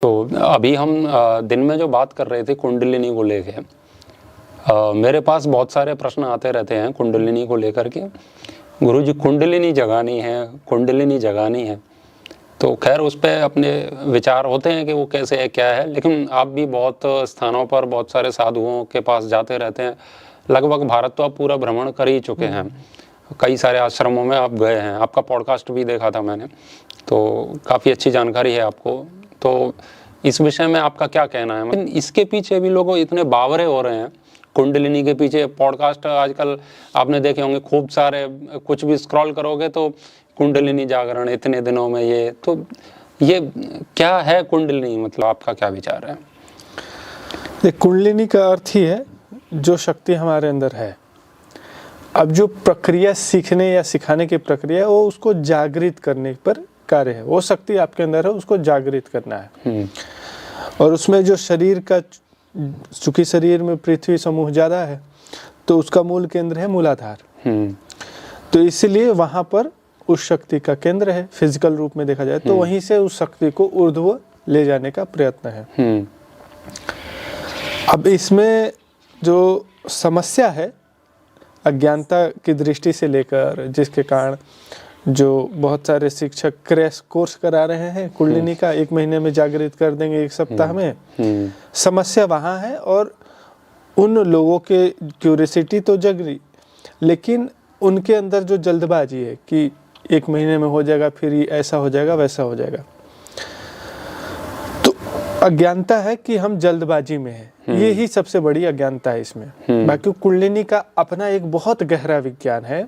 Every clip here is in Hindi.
तो अभी हम दिन में जो बात कर रहे थे कुंडलिनी को लेके, मेरे पास बहुत सारे प्रश्न आते रहते हैं कुंडलिनी को लेकर के। गुरुजी कुंडलिनी जगानी है, कुंडलिनी जगानी है, तो खैर उस पर अपने विचार होते हैं कि वो कैसे है क्या है, लेकिन आप भी बहुत स्थानों पर बहुत सारे साधुओं के पास जाते रहते हैं। लगभग भारत तो आप पूरा भ्रमण कर ही चुके हैं, कई सारे आश्रमों में आप गए हैं, आपका पॉडकास्ट भी देखा था मैंने, तो काफ़ी अच्छी जानकारी है आपको। तो इस विषय में आपका क्या कहना है? मतलब इसके पीछे भी लोग इतने बावरे हो रहे हैं, कुंडलिनी के पीछे पॉडकास्ट आजकल आपने देखे होंगे खूब सारे, कुछ भी स्क्रॉल करोगे तो कुंडलिनी जागरण इतने दिनों में, ये क्या है कुंडलिनी? मतलब आपका क्या विचार है? कुंडलिनी का अर्थ ही है जो शक्ति हमारे अंदर है। अब जो प्रक्रिया सीखने या सिखाने की प्रक्रिया है वो उसको जागृत करने पर कार्य है। वो शक्ति आपके अंदर है, उसको जागृत करना है। और उसमें जो शरीर का, चूंकि शरीर में पृथ्वी समूह ज़्यादा है तो उसका मूल केंद्र है मूलाधार। तो इसलिए वहाँ पर उस शक्ति का केंद्र है, फिजिकल रूप में देखा जाए तो वहीं से उस शक्ति को ऊर्ध्व ले जाने का प्रयत्न है। अब इसमें जो समस्या है अज्ञानता की दृष्टि से लेकर, जिसके कारण जो बहुत सारे शिक्षक क्रैश कोर्स करा रहे हैं कुंडलिनी का, 1 महीने में जागृत कर देंगे, 1 सप्ताह में, समस्या वहाँ है। और उन लोगों के क्यूरियोसिटी तो जग रही, लेकिन उनके अंदर जो जल्दबाजी है कि 1 महीने में हो जाएगा, फिर ये ऐसा हो जाएगा वैसा हो जाएगा, तो अज्ञानता है कि हम जल्दबाजी में हैं। ये ही सबसे बड़ी अज्ञानता है इसमें। बाकी कुंडलिनी का अपना एक बहुत गहरा विज्ञान है।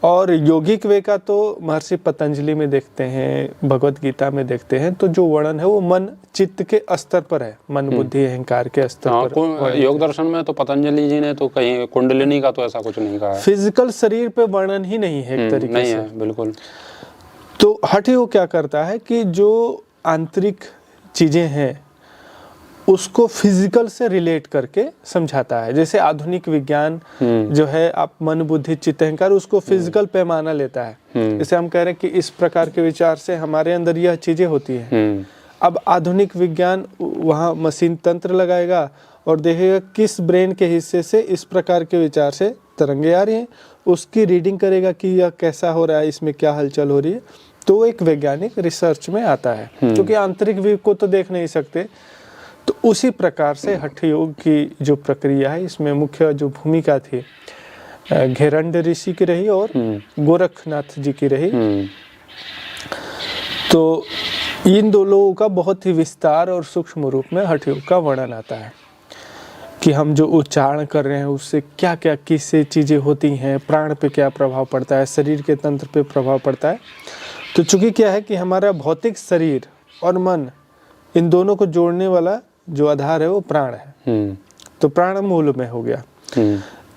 और योगिक वे का तो महर्षि पतंजलि में देखते हैं, भगवत गीता में देखते हैं, तो जो वर्णन है वो मन चित्त के स्तर पर है, मन बुद्धि अहंकार के स्तर पर। योग दर्शन में तो पतंजलि जी ने तो कहीं कुंडलिनी का तो ऐसा कुछ नहीं कहा है। फिजिकल शरीर पे वर्णन ही नहीं है एक तरीके से। है, बिल्कुल। तो हठ योग क्या करता है कि जो आंतरिक चीजें हैं उसको फिजिकल से रिलेट करके समझाता है। जैसे आधुनिक विज्ञान जो है, आप मन बुद्धि चित्त अहंकार, उसको फिजिकल पैमाना लेता है। जैसे हम कह रहे हैं कि इस प्रकार के विचार से हमारे अंदर यह चीजें होती हैं। अब आधुनिक विज्ञान वहाँ मशीन तंत्र लगाएगा और देखेगा किस ब्रेन के हिस्से से इस प्रकार के विचार से तरंगे आ रही हैं, उसकी रीडिंग करेगा कि यह कैसा हो रहा है, इसमें क्या हलचल हो रही है। तो वो एक वैज्ञानिक रिसर्च में आता है, क्योंकि आंतरिक व्यू को तो देख नहीं सकते। तो उसी प्रकार से हठ योग की जो प्रक्रिया है, इसमें मुख्य जो भूमिका थी घेरंड ऋषि की रही और गोरखनाथ जी की रही। तो इन दो लोगों का बहुत ही विस्तार और सूक्ष्म रूप में हठ योग का वर्णन आता है कि हम जो उच्चारण कर रहे हैं उससे क्या क्या किससे चीज़ें होती हैं, प्राण पे क्या प्रभाव पड़ता है, शरीर के तंत्र पे प्रभाव पड़ता है। तो चूंकि क्या है कि हमारा भौतिक शरीर और मन, इन दोनों को जोड़ने वाला जो आधार है वो प्राण है। तो प्राण मूल में हो गया।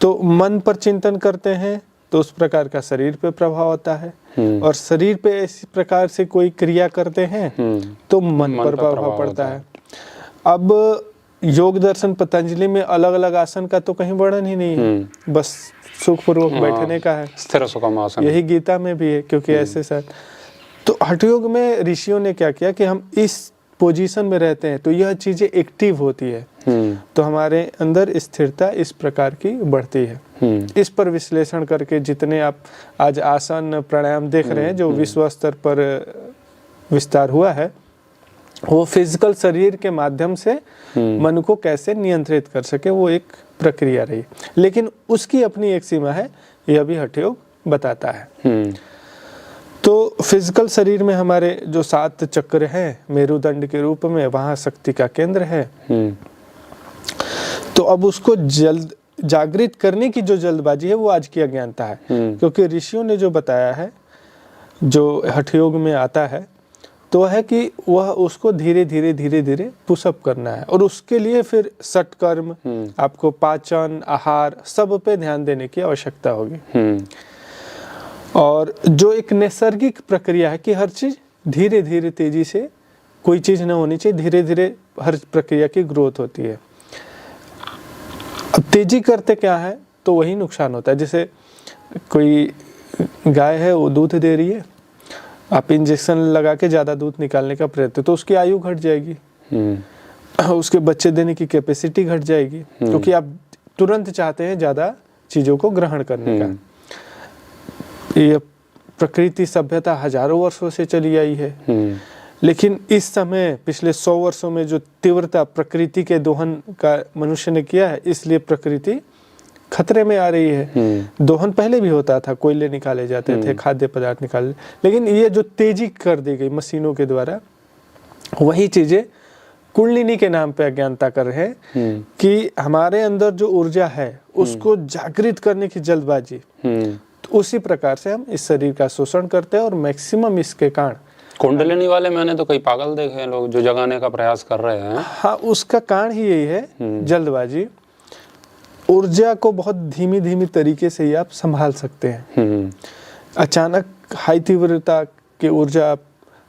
तो मन पर चिंतन करते हैं तो उस प्रकार का शरीर पे प्रभाव होता है, और शरीर पे इस प्रकार से कोई क्रिया करते हैं तो मन पर प्रभाव पड़ता है। अब योग दर्शन पतंजलि में अलग अलग आसन का तो कहीं वर्णन ही नहीं है, बस सुखपूर्वक बैठने का है, स्थिर सुखम आसन। यही गीता में भी है, क्योंकि ऐसे सर। तो हठ योग में ऋषियों ने क्या किया कि हम इस पोजीशन में रहते हैं तो यह चीजें एक्टिव होती है, तो हमारे अंदर स्थिरता इस प्रकार की बढ़ती है। इस पर विश्लेषण करके जितने आप आज आसन प्राणायाम देख रहे हैं जो विश्व स्तर पर विस्तार हुआ है, वो फिजिकल शरीर के माध्यम से मन को कैसे नियंत्रित कर सके, वो एक प्रक्रिया रही। लेकिन उसकी अपनी एक सीमा है, यह भी हठ योग बताता है। तो फिजिकल शरीर में हमारे जो 7 चक्र हैं मेरुदंड के रूप में, वहाँ शक्ति का केंद्र है। तो अब उसको जागृत करने की जो जल्दबाजी है वो आज की अज्ञानता है, क्योंकि ऋषियों ने जो बताया है, जो हठ योग में आता है, तो है कि वह उसको धीरे धीरे पुशअप करना है। और उसके लिए फिर सटकर्म, आपको पाचन आहार सब पे ध्यान देने की आवश्यकता होगी। और जो एक नैसर्गिक प्रक्रिया है कि हर चीज़ धीरे धीरे तेजी से, कोई चीज़ ना होनी चाहिए, धीरे धीरे हर प्रक्रिया की ग्रोथ होती है। अब तेजी करते क्या है तो वही नुकसान होता है। जैसे कोई गाय है, वो दूध दे रही है, आप इंजेक्शन लगा के ज़्यादा दूध निकालने का प्रयत्न, तो उसकी आयु घट जाएगी। उसके बच्चे देने की कैपेसिटी घट जाएगी, क्योंकि आप तुरंत चाहते हैं ज़्यादा चीज़ों को ग्रहण करने का। ये प्रकृति सभ्यता हजारों वर्षों से चली आई है, लेकिन इस समय पिछले 100 वर्षों में जो तीव्रता प्रकृति के दोहन का मनुष्य ने किया है, इसलिए प्रकृति खतरे में आ रही है। दोहन पहले भी होता था, कोयले निकाले जाते थे, खाद्य पदार्थ निकाले, लेकिन ये जो तेजी कर दी गई मशीनों के द्वारा, वही चीजें कुंडलिनी के नाम पे अज्ञानता कर रहे हैं कि हमारे अंदर जो ऊर्जा है उसको जागृत करने की जल्दबाजी। तो उसी प्रकार से हम इस शरीर का शोषण करते हैं और मैक्सिमम इसके कारण कुंडलिनी वाले मैंने तो कई पागल देखे हैं लोग जो जगाने का प्रयास कर रहे हैं। हाँ, उसका कारण ही यही है, जल्दबाजी। ऊर्जा को बहुत धीमी धीमी तरीके से ही आप संभाल सकते हैं। अचानक हाई तीव्रता की ऊर्जा आप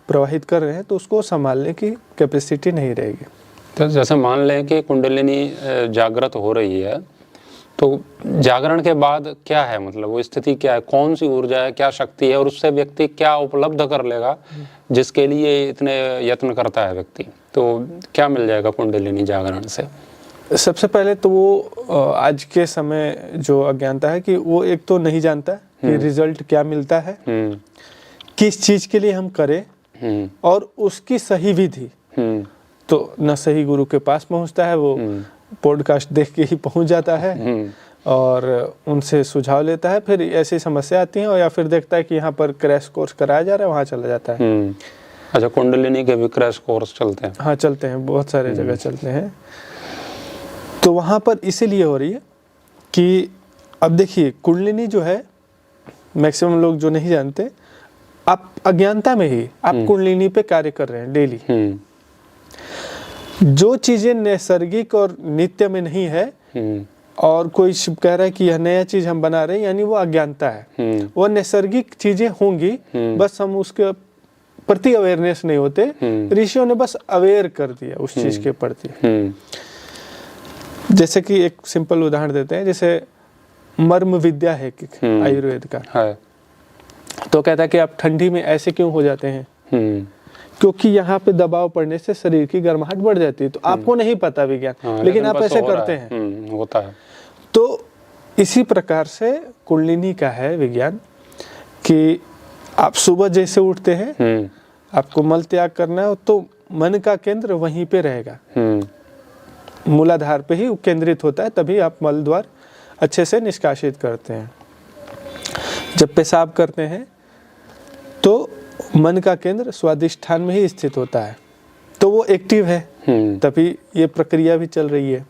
प्रवाहित कर रहे हैं तो उसको संभालने की कैपेसिटी नहीं रहेगी। तो जैसे मान लें कि कुंडलिनी जागृत हो रही है, तो जागरण के बाद क्या है, मतलब वो स्थिति क्या है, कौन सी ऊर्जा है, क्या शक्ति है, और उससे व्यक्ति क्या उपलब्ध कर लेगा जिसके लिए इतने यत्न करता है व्यक्ति, तो क्या मिल जाएगा कुंडलिनी जागरण से? सबसे पहले तो वो आज के समय जो अज्ञानता है कि वो एक तो नहीं जानता कि रिजल्ट क्या मिलता है, किस चीज के लिए हम करें, और उसकी सही विधि। तो न सही गुरु के पास पहुंचता है, वो पॉडकास्ट देख के ही पहुंच जाता है और उनसे सुझाव लेता है, फिर ऐसी समस्या आती है, और या फिर देखता है कि यहाँ पर क्रैश कोर्स कराया जा रहा है, वहाँ चला जाता है। अच्छा, कुंडलिनी के भी क्रैश कोर्स चलते हैं? हाँ, चलते हैं, बहुत सारे जगह चलते हैं। तो वहाँ पर इसीलिए हो रही है कि अब देखिए, कुंडलिनी जो है, मैक्सिमम लोग जो नहीं जानते, आप अज्ञानता में ही आप कुंडलिनी पे कार्य कर रहे हैं डेली। जो चीजें नैसर्गिक और नित्य में नहीं है, और कोई कह रहा है कि यह नया चीज हम बना रहे हैं, यानी वो अज्ञानता है। वो नैसर्गिक चीजें होंगी, बस हम उसके प्रति अवेयरनेस नहीं होते। ऋषियों ने बस अवेयर कर दिया उस चीज के प्रति। जैसे कि एक सिंपल उदाहरण देते हैं, जैसे मर्म विद्या है आयुर्वेद का, तो कहता है कि आप ठंडी में ऐसे क्यों हो जाते हैं, क्योंकि यहाँ पे दबाव पड़ने से शरीर की गर्माहट बढ़ जाती है। तो आपको नहीं पता विज्ञान, लेकिन आप ऐसे करते हैं, होता है। तो इसी प्रकार से कुंडलिनी का है विज्ञान कि आप सुबह जैसे उठते हैं, आपको मल त्याग करना है, तो मन का केंद्र वहीं पे रहेगा, मूलाधार पे ही केंद्रित होता है, तभी आप मल द्वार अच्छे से निष्कासित करते हैं। जब पेशाब करते हैं तो मन का केंद्र स्वादिष्ठान में ही स्थित होता है, तो वो एक्टिव है, तभी ये प्रक्रिया भी चल रही है।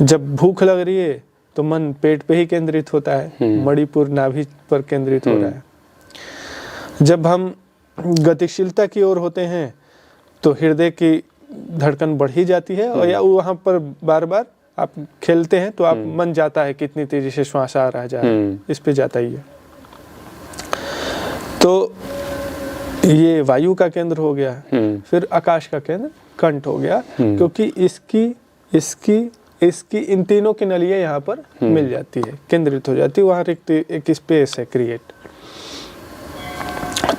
जब भूख लग रही है तो मन पेट पे ही केंद्रित होता है, मणिपुर नाभि पर केंद्रित हो रहा है। जब हम गतिशीलता की ओर होते हैं तो हृदय की धड़कन बढ़ ही जाती है, और या वहाँ पर बार बार आप खेलते हैं तो आप मन जाता है कितनी तेजी से श्वास आ रहा है, इस पे जाता ही है। तो ये वायु का केंद्र हो गया। फिर आकाश का केंद्र कंठ हो गया, क्योंकि इसकी इन तीनों की नलियां यहाँ पर मिल जाती है, केंद्रित हो जाती है, वहाँ एक स्पेस है क्रिएट,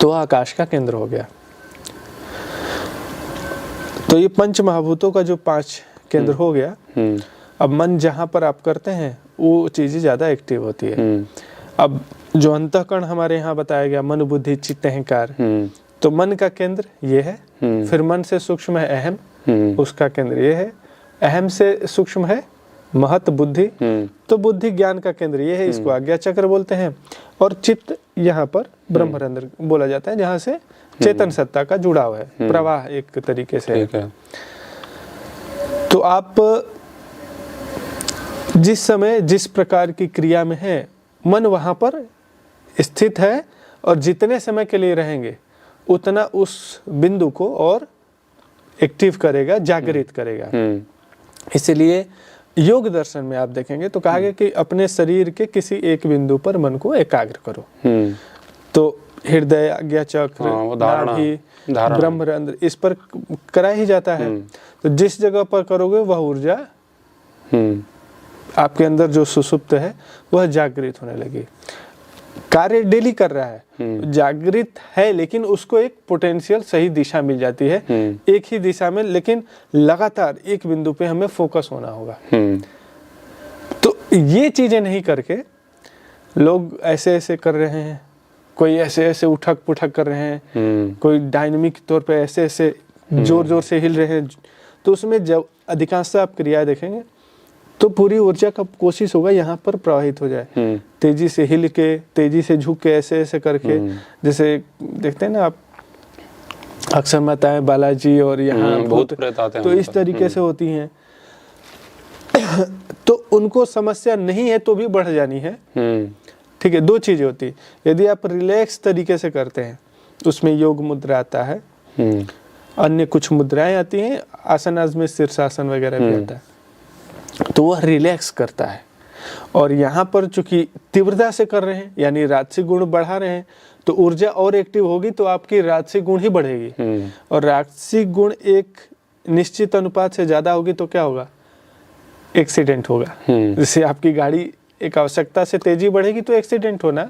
तो आकाश का केंद्र हो गया। तो ये पंच महाभूतों का जो 5 केंद्र हो गया। अब मन जहाँ पर आप करते हैं वो चीजें ज्यादा एक्टिव होती है। अब जो अंतःकरण हमारे यहाँ बताया गया, मन बुद्धि चित्त अहंकार, तो मन का केंद्र ये है। फिर मन से सूक्ष्म है अहम, उसका केंद्र ये है। अहम से सूक्ष्म है महत बुद्धि, तो बुद्धि ज्ञान का केंद्र ये है, इसको आज्ञा चक्र बोलते हैं। और चित्त यहाँ पर ब्रह्मरंध्र बोला जाता है, जहाँ से चेतन सत्ता का जुड़ाव है, प्रवाह एक तरीके से है। तो आप जिस समय जिस प्रकार की क्रिया में है, मन वहाँ पर स्थित है, और जितने समय के लिए रहेंगे उतना उस बिंदु को और एक्टिव करेगा, जागृत करेगा। इसलिए योग दर्शन में आप देखेंगे तो कहा गया कि अपने शरीर के किसी एक बिंदु पर मन को एकाग्र करो। तो हृदय, आज्ञा चक्र, नाभि, ब्रह्मरंध्र, इस पर करा ही जाता है। तो जिस जगह पर करोगे वह ऊर्जा आपके अंदर जो सुसुप्त है वह जागृत होने लगी। कार्य डेली कर रहा है, जागृत है, लेकिन उसको एक पोटेंशियल सही दिशा मिल जाती है, एक ही दिशा में, लेकिन लगातार एक बिंदु पे हमें फोकस होना होगा। तो ये चीजें नहीं करके लोग ऐसे ऐसे कर रहे हैं, कोई ऐसे ऐसे उठक पुठक कर रहे हैं, कोई डायनामिक तौर पे ऐसे ऐसे जोर जोर से हिल रहे हैं। तो उसमें जब अधिकांशतः आप क्रिया देखेंगे तो पूरी ऊर्जा का कोशिश होगा यहाँ पर प्रवाहित हो जाए, तेजी से हिल के, तेजी से झुक के, ऐसे ऐसे करके, जैसे देखते हैं ना आप अक्सर माताएं बालाजी और यहाँ भूत प्रेत आते हैं, तो इस तरीके से होती हैं। तो उनको समस्या नहीं है तो भी बढ़ जानी है। ठीक है, दो चीजें होती है, यदि आप रिलैक्स तरीके से करते हैं उसमें योग मुद्रा आता है, अन्य कुछ मुद्राएं आती हैं, आसनाज में शीर्षासन वगैरह भी आता है, तो वह रिलैक्स करता है। और यहाँ पर चूंकि तीव्रता से कर रहे हैं, यानी राजसिक गुण बढ़ा रहे हैं, तो ऊर्जा और एक्टिव होगी तो आपकी राजसिक गुण ही बढ़ेगी। और राजसिक गुण एक निश्चित अनुपात से ज्यादा होगी तो क्या होगा, एक्सीडेंट होगा। जैसे आपकी गाड़ी एक आवश्यकता से तेजी बढ़ेगी तो एक्सीडेंट होना।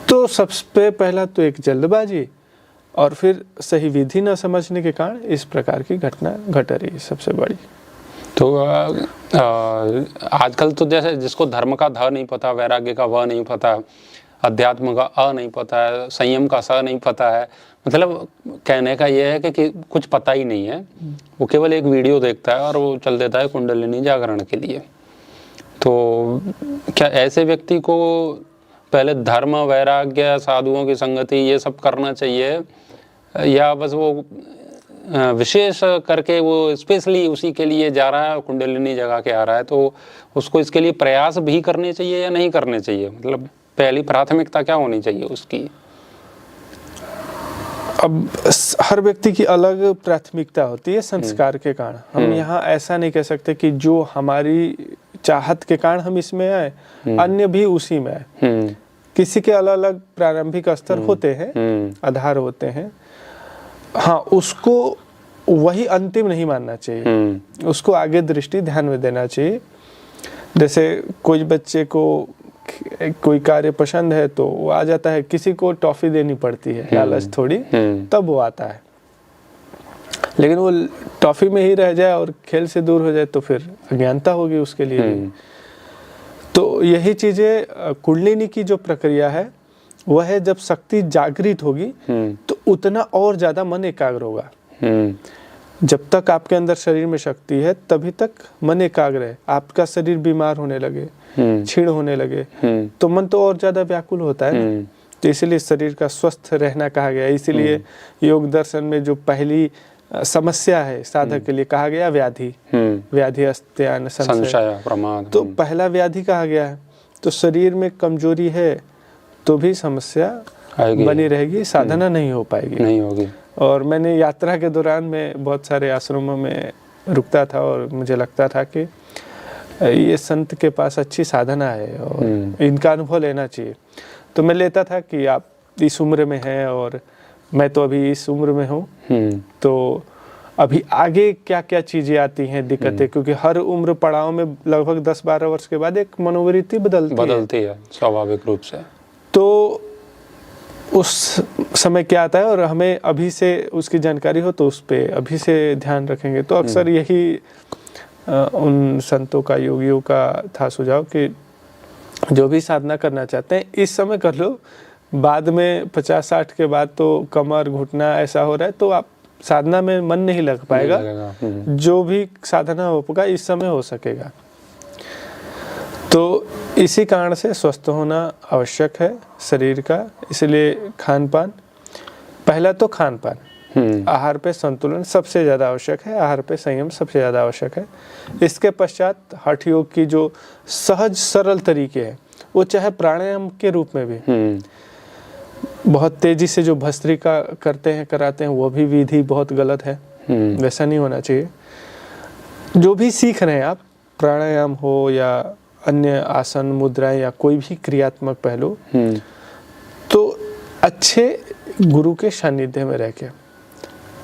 तो सबसे पहला तो एक जल्दबाजी और फिर सही विधि न समझने के कारण इस प्रकार की घटना घट रही है सबसे बड़ी। तो आजकल तो जैसे जिसको धर्म का ध नहीं पता, वैराग्य का व नहीं पता, अध्यात्म का अ नहीं पता है, संयम का स नहीं पता है, मतलब कहने का ये है कि कुछ पता ही नहीं है, वो केवल एक वीडियो देखता है और वो चल देता है कुंडलिनी जागरण के लिए। तो क्या ऐसे व्यक्ति को पहले धर्म, वैराग्य, साधुओं की संगति ये सब करना चाहिए, या बस वो विशेष करके वो स्पेशली उसी के लिए जा रहा है, कुंडलिनी जगा के आ रहा है, तो उसको इसके लिए प्रयास भी करने चाहिए या नहीं करने चाहिए? मतलब पहली प्राथमिकता क्या होनी चाहिए उसकी? अब हर व्यक्ति की अलग प्राथमिकता होती है संस्कार के कारण। हम यहाँ ऐसा नहीं कह सकते कि जो हमारी चाहत के कारण हम इसमें आए, अन्य भी उसी में आए। किसी के अलग अलग प्रारंभिक स्तर होते हैं, आधार होते हैं। हाँ, उसको वही अंतिम नहीं मानना चाहिए, उसको आगे दृष्टि ध्यान में देना चाहिए। जैसे कोई बच्चे को कोई कार्य पसंद है तो वो आ जाता है, किसी को टॉफी देनी पड़ती है, लालच थोड़ी, तब वो आता है। लेकिन वो टॉफी में ही रह जाए और खेल से दूर हो जाए तो फिर अज्ञानता होगी उसके लिए भी। तो यही चीजें कुंडलिनी की जो प्रक्रिया है वह है, जब शक्ति जागृत होगी तो उतना और ज्यादा मन एकाग्र होगा। जब तक आपके अंदर शरीर में शक्ति है तभी तक मन एकाग्र है। आपका शरीर बीमार होने लगे, क्षीण होने लगे, तो मन तो और ज्यादा व्याकुल होता है। तो इसीलिए शरीर का स्वस्थ रहना कहा गया। इसीलिए योग दर्शन में जो पहली समस्या है साधक के लिए कहा गया व्याधि, व्याधि अस्त्यान संशय प्रमाद। तो पहला व्याधि कहा गया है। तो शरीर में कमजोरी है तो भी समस्या बनी रहेगी, साधना नहीं हो पाएगी, नहीं होगी। और मैंने यात्रा के दौरान में बहुत सारे आश्रमों में रुकता था और मुझे लगता था कि ये संत के पास अच्छी साधना है और इनका अनुभव लेना चाहिए। तो मैं लेता था कि आप इस उम्र में हैं और मैं तो अभी इस उम्र में हूँ, तो अभी आगे क्या क्या चीज़ें आती हैं, दिक्कतें, क्योंकि हर उम्र पड़ाव में लगभग 10-12 वर्ष के बाद एक मनोवृत्ति बदलती है स्वाभाविक रूप से। तो उस समय क्या आता है और हमें अभी से उसकी जानकारी हो तो उस पर अभी से ध्यान रखेंगे। तो अक्सर यही उन संतों का, योगियों का था सुझाव कि जो भी साधना करना चाहते हैं इस समय कर लो, बाद में 50-60 के बाद तो कमर घुटना ऐसा हो रहा है तो आप साधना में मन नहीं लग पाएगा। जो भी साधना होगा इस समय हो सकेगा। तो इसी कारण से स्वस्थ होना आवश्यक है शरीर का। इसलिए खान पान, पहला तो खान पान, आहार पे संतुलन सबसे ज़्यादा आवश्यक है, आहार पे संयम सबसे ज़्यादा आवश्यक है। इसके पश्चात हठ योग की जो सहज सरल तरीके हैं, वो चाहे प्राणायाम के रूप में भी, बहुत तेजी से जो भस्त्रिका करते हैं कराते हैं वो भी विधि बहुत गलत है, वैसा नहीं होना चाहिए। जो भी सीख रहे हैं आप, प्राणायाम हो या अन्य आसन, मुद्राएं या कोई भी क्रियात्मक पहलू, तो अच्छे गुरु के सानिध्य में रह के।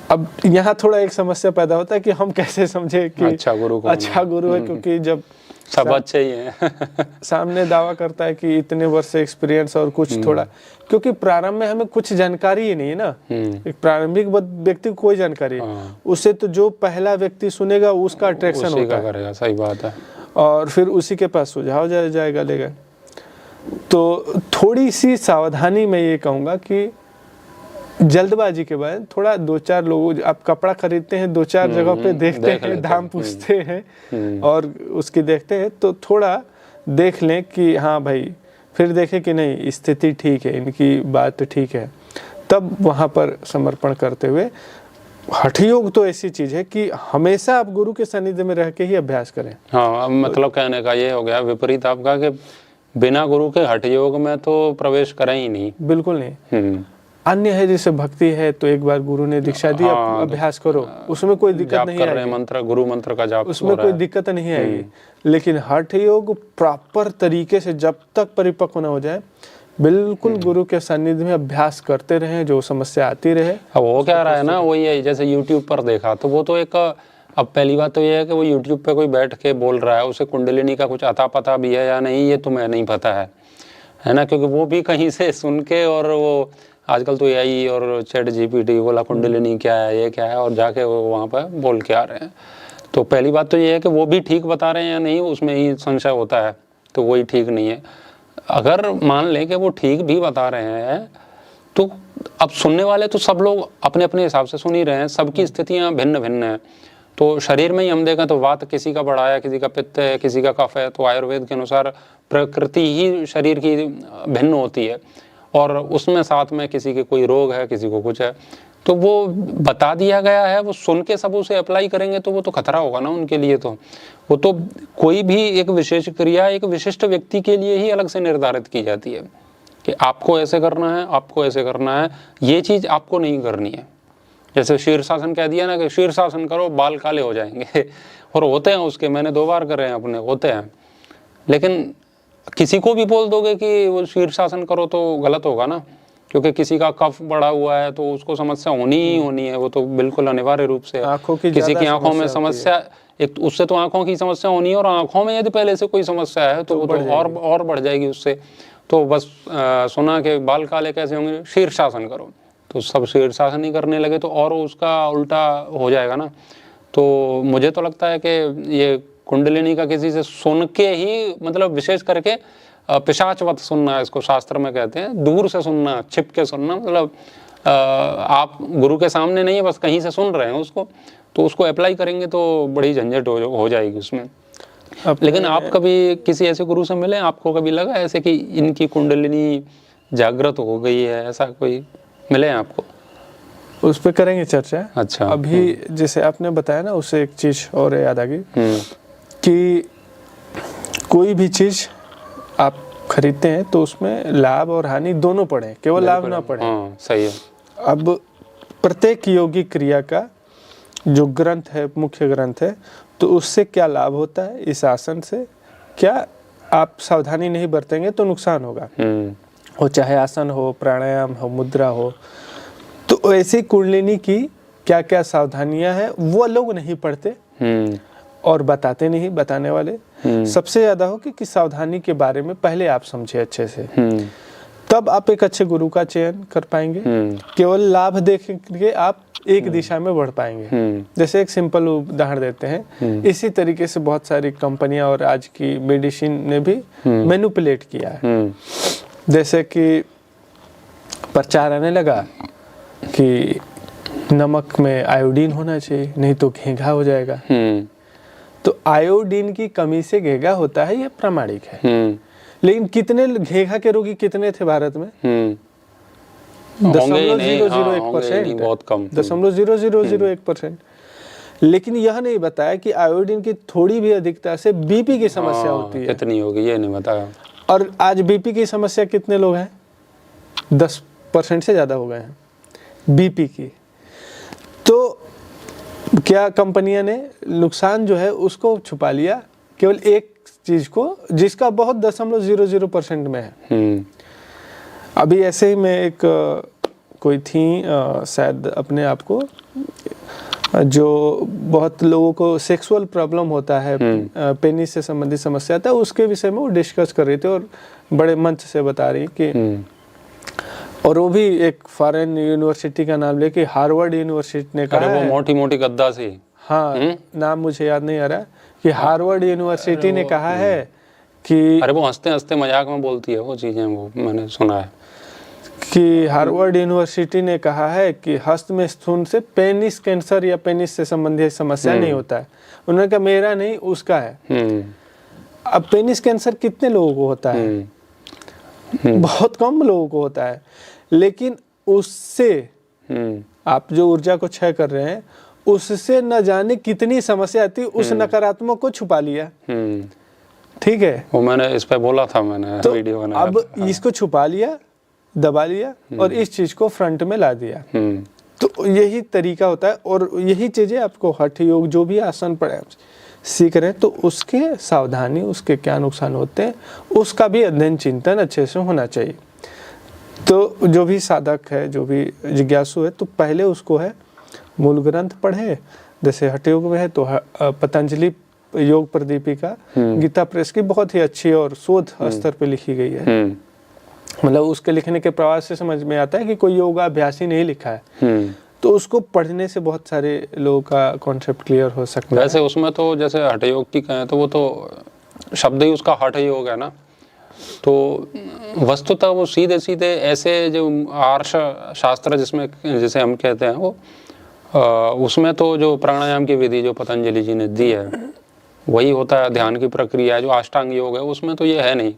अब यहाँ थोड़ा एक समस्या पैदा होता है कि हम कैसे समझे कि अच्छा गुरु है, क्योंकि जब सब अच्छे ही हैं। सामने दावा करता है कि इतने वर्ष एक्सपीरियंस और कुछ थोड़ा, क्योंकि प्रारंभ में हमें कुछ जानकारी ही नहीं है ना। एक प्रारंभिक व्यक्ति को कोई जानकारी है, उससे तो जो पहला व्यक्ति सुनेगा उसका अट्रैक्शन उसी होता का है, करेगा, सही बात है। और फिर उसी के पास सुझाव जाएगा लेगा। तो थोड़ी सी सावधानी मैं ये कहूँगा कि जल्दबाजी के बाद थोड़ा 2-4 लोग, आप कपड़ा खरीदते हैं 2-4 जगह पे देखते हैं, दाम पूछते हैं और उसकी देखते हैं, तो थोड़ा देख लें कि हाँ भाई, फिर देखें कि नहीं स्थिति ठीक है, इनकी बात ठीक है, तब वहाँ पर समर्पण करते हुए। हठ योग तो ऐसी चीज है कि हमेशा आप गुरु के सानिध्य में रह के ही अभ्यास करें। हाँ, अब मतलब कहने का ये हो गया विपरीत आपका कि बिना गुरु के हठ योग में तो प्रवेश करें ही नहीं। बिल्कुल नहीं। अन्य है जैसे भक्ति है, तो एक बार गुरु ने दीक्षा दी, हाँ, अभ्यास करो, उसमें कोई दिक्कत नहीं आएगी, मंत्र, गुरु मंत्र का जाप उसमें कोई दिक्कत नहीं आएगी। लेकिन हठ योग प्रॉपर तरीके से जब तक परिपक्व न हो जाए, बिल्कुल गुरु के सानिध्य में अभ्यास करते रहें, जो समस्या आती रहे। अब वो क्या रहा है ना, वही है जैसे YouTube पर देखा तो वो तो एक, अब पहली बात तो ये है कि वो YouTube पे कोई बैठ के बोल रहा है, उसे कुंडलिनी का कुछ अता पता भी है या नहीं ये तुम्हें नहीं पता है ना, क्योंकि वो भी कहीं से सुन के, और वो आजकल तो AI और ChatGPT बोला कुंडलिनी क्या है, ये क्या है, और जाके वो वहाँ पर बोल के आ रहे हैं। तो पहली बात तो ये है कि वो भी ठीक बता रहे हैं या नहीं, उसमें ही संशय होता है, तो वही ठीक नहीं है। अगर मान लें कि वो ठीक भी बता रहे हैं, तो अब सुनने वाले तो सब लोग अपने अपने हिसाब से सुन ही रहे हैं, सबकी स्थितियाँ भिन्न भिन्न हैं। तो शरीर में ही हम देखें तो वात किसी का बड़ा है, किसी का पित्त है, किसी का कफ है, तो आयुर्वेद के अनुसार प्रकृति ही शरीर की भिन्न होती है, और उसमें साथ में किसी के कोई रोग है, किसी को कुछ है, तो वो बता दिया गया है, वो सुन के सब उसे अप्लाई करेंगे तो वो तो खतरा होगा ना उनके लिए। तो वो तो कोई भी एक विशेष क्रिया एक विशिष्ट व्यक्ति के लिए ही अलग से निर्धारित की जाती है कि आपको ऐसे करना है, आपको ऐसे करना है, ये चीज़ आपको नहीं करनी है। जैसे शीर्षासन कह दिया ना कि शीर्षासन करो बाल काले हो जाएंगे, और होते हैं उसके, मैंने 2 बार करे हैं अपने, होते हैं। लेकिन किसी को भी बोल दोगे कि वो शीर्षासन करो तो गलत होगा ना, क्योंकि किसी का कफ बढ़ा हुआ है तो उसको समस्या होनी ही होनी है, वो तो बिल्कुल अनिवार्य रूप से। किसी की आंखों में समस्या, एक उससे तो आंखों की समस्या होनी है, और आंखों में यदि पहले से कोई समस्या है तो वो तो और बढ़ जाएगी उससे। तो बस सुना कि बाल काले कैसे होंगे, शीर्षासन करो, तो सब शीर्षासन ही करने लगे तो और उसका उल्टा हो जाएगा ना। तो मुझे तो लगता है कि ये कुंडलिनी का किसी से सुन के ही, मतलब विशेष करके पिशाचवत सुनना, इसको शास्त्र में कहते हैं, दूर से सुनना, छिप के सुनना, मतलब आप गुरु के सामने नहीं है, बस कहीं से सुन रहे हैं उसको, तो उसको अप्लाई करेंगे तो बड़ी झंझट हो जाएगी उसमें। लेकिन आप कभी किसी ऐसे गुरु से मिले, आपको कभी लगा ऐसे कि इनकी कुंडलिनी जागृत हो गई है, ऐसा कोई मिले हैं आपको? उस पर करेंगे चर्चा। अच्छा। अभी जैसे आपने बताया ना, उससे एक चीज और याद आ गई कि कोई भी चीज आप खरीदते हैं तो उसमें लाभ और हानि दोनों पड़े, केवल लाभ ना पड़े। हाँ, सही है। अब प्रत्येक योगिक क्रिया का जो ग्रंथ है, मुख्य ग्रंथ है, तो उससे क्या लाभ होता है, इस आसन से क्या आप सावधानी नहीं बरतेंगे तो नुकसान होगा, वो चाहे आसन हो, प्राणायाम हो, मुद्रा हो। तो ऐसी कुंडलिनी की क्या क्या सावधानियां हैं वो लोग नहीं पढ़ते और बताते नहीं, बताने वाले। सबसे ज्यादा हो कि सावधानी के बारे में पहले आप समझे अच्छे से, तब आप एक अच्छे गुरु का चयन कर पाएंगे। केवल लाभ देख के आप एक दिशा में बढ़ पाएंगे। जैसे एक सिंपल उदाहरण देते हैं, इसी तरीके से बहुत सारी कंपनियां और आज की मेडिसिन ने भी मैनिपुलेट किया है। जैसे कि प्रचार आने लगा कि नमक में आयोडीन होना चाहिए, नहीं तो घेंघा हो जाएगा। तो आयोडीन की कमी से घेंघा होता है, ये प्रामाणिक है। लेकिन कितने घेंघा के रोगी कितने थे भारत में? 0.001%, बहुत कम, 0.0001%। लेकिन यह नहीं बताया कि आयोडीन की थोड़ी भी अधिकता से बीपी की समस्या होती है। कितनी होगी ये नहीं बताया। और आज बीपी की समस्या कितने लोग हैं? 10% से ज्यादा हो गए हैं बीपी की। तो क्या कंपनियां ने नुकसान जो है उसको छुपा लिया, केवल एक चीज को, जिसका बहुत 0.00% में है। अभी ऐसे ही मैं एक कोई थी शायद अपने आप को जो बहुत लोगों को सेक्सुअल प्रॉब्लम होता है, पेनिस से संबंधित समस्या आता है, उसके विषय में वो डिस्कस कर रही थी और बड़े मंच से बता रही कि और वो भी एक फॉरेन यूनिवर्सिटी का नाम लेके हार्वर्ड यूनिवर्सिटी ने कहा वो है, मोटी मोटी गद्दा सी। हाँ नाम मुझे याद नहीं आ रहा, कि हार्वर्ड यूनिवर्सिटी ने कहा है कि अरे वो हंसते हंसते मजाक में बोलती है वो चीजें, वो मैंने सुना है कि हार्वर्ड यूनिवर्सिटी ने कहा है कि हस्त में स्थूल से पेनिस कैंसर या पेनिस से संबंधित समस्या नहीं होता है। उन्होंने कहा मेरा नहीं, उसका है। अब पेनिस कैंसर कितने लोगों को होता है? बहुत कम लोगों को होता है, लेकिन उससे आप जो ऊर्जा को क्षय कर रहे हैं, उससे न जाने कितनी समस्या आती, उस नकारात्मक को छुपा लिया। ठीक है, वो मैंने इस पे बोला था, मैंने तो वीडियो बनाया अब था। इसको छुपा लिया, दबा लिया और इस चीज को फ्रंट में ला दिया। तो यही तरीका होता है और यही चीजें आपको हठ योग जो भी आसन प्राणायाम सीख रहे हैं तो उसके सावधानी, उसके क्या नुकसान होते हैं, उसका भी अध्ययन चिंतन अच्छे से होना चाहिए। तो जो भी साधक है, जो भी जिज्ञासु है, तो पहले उसको है मूल ग्रंथ पढ़े, जैसे हठ योग में है तो पतंजलि योग प्रदीपिका गीता प्रेस की बहुत ही अच्छी और शोध स्तर पे लिखी गई है। मतलब उसके लिखने के प्रवास से समझ में आता है कि कोई योगाभ्यासी नहीं लिखा है, तो उसको पढ़ने से बहुत सारे लोगों का कॉन्सेप्ट क्लियर हो सकता है। वैसे उसमें तो जैसे हठ योग की कहें तो वो तो शब्द ही उसका हठ योग है ना, तो वस्तुतः वो सीधे सीधे ऐसे जो आर्ष शास्त्र जिसमें जैसे हम कहते हैं वो उसमें तो जो प्राणायाम की विधि जो पतंजलि जी ने दी है वही होता है, ध्यान की प्रक्रिया जो अष्टांग योग है उसमें तो ये है नहीं,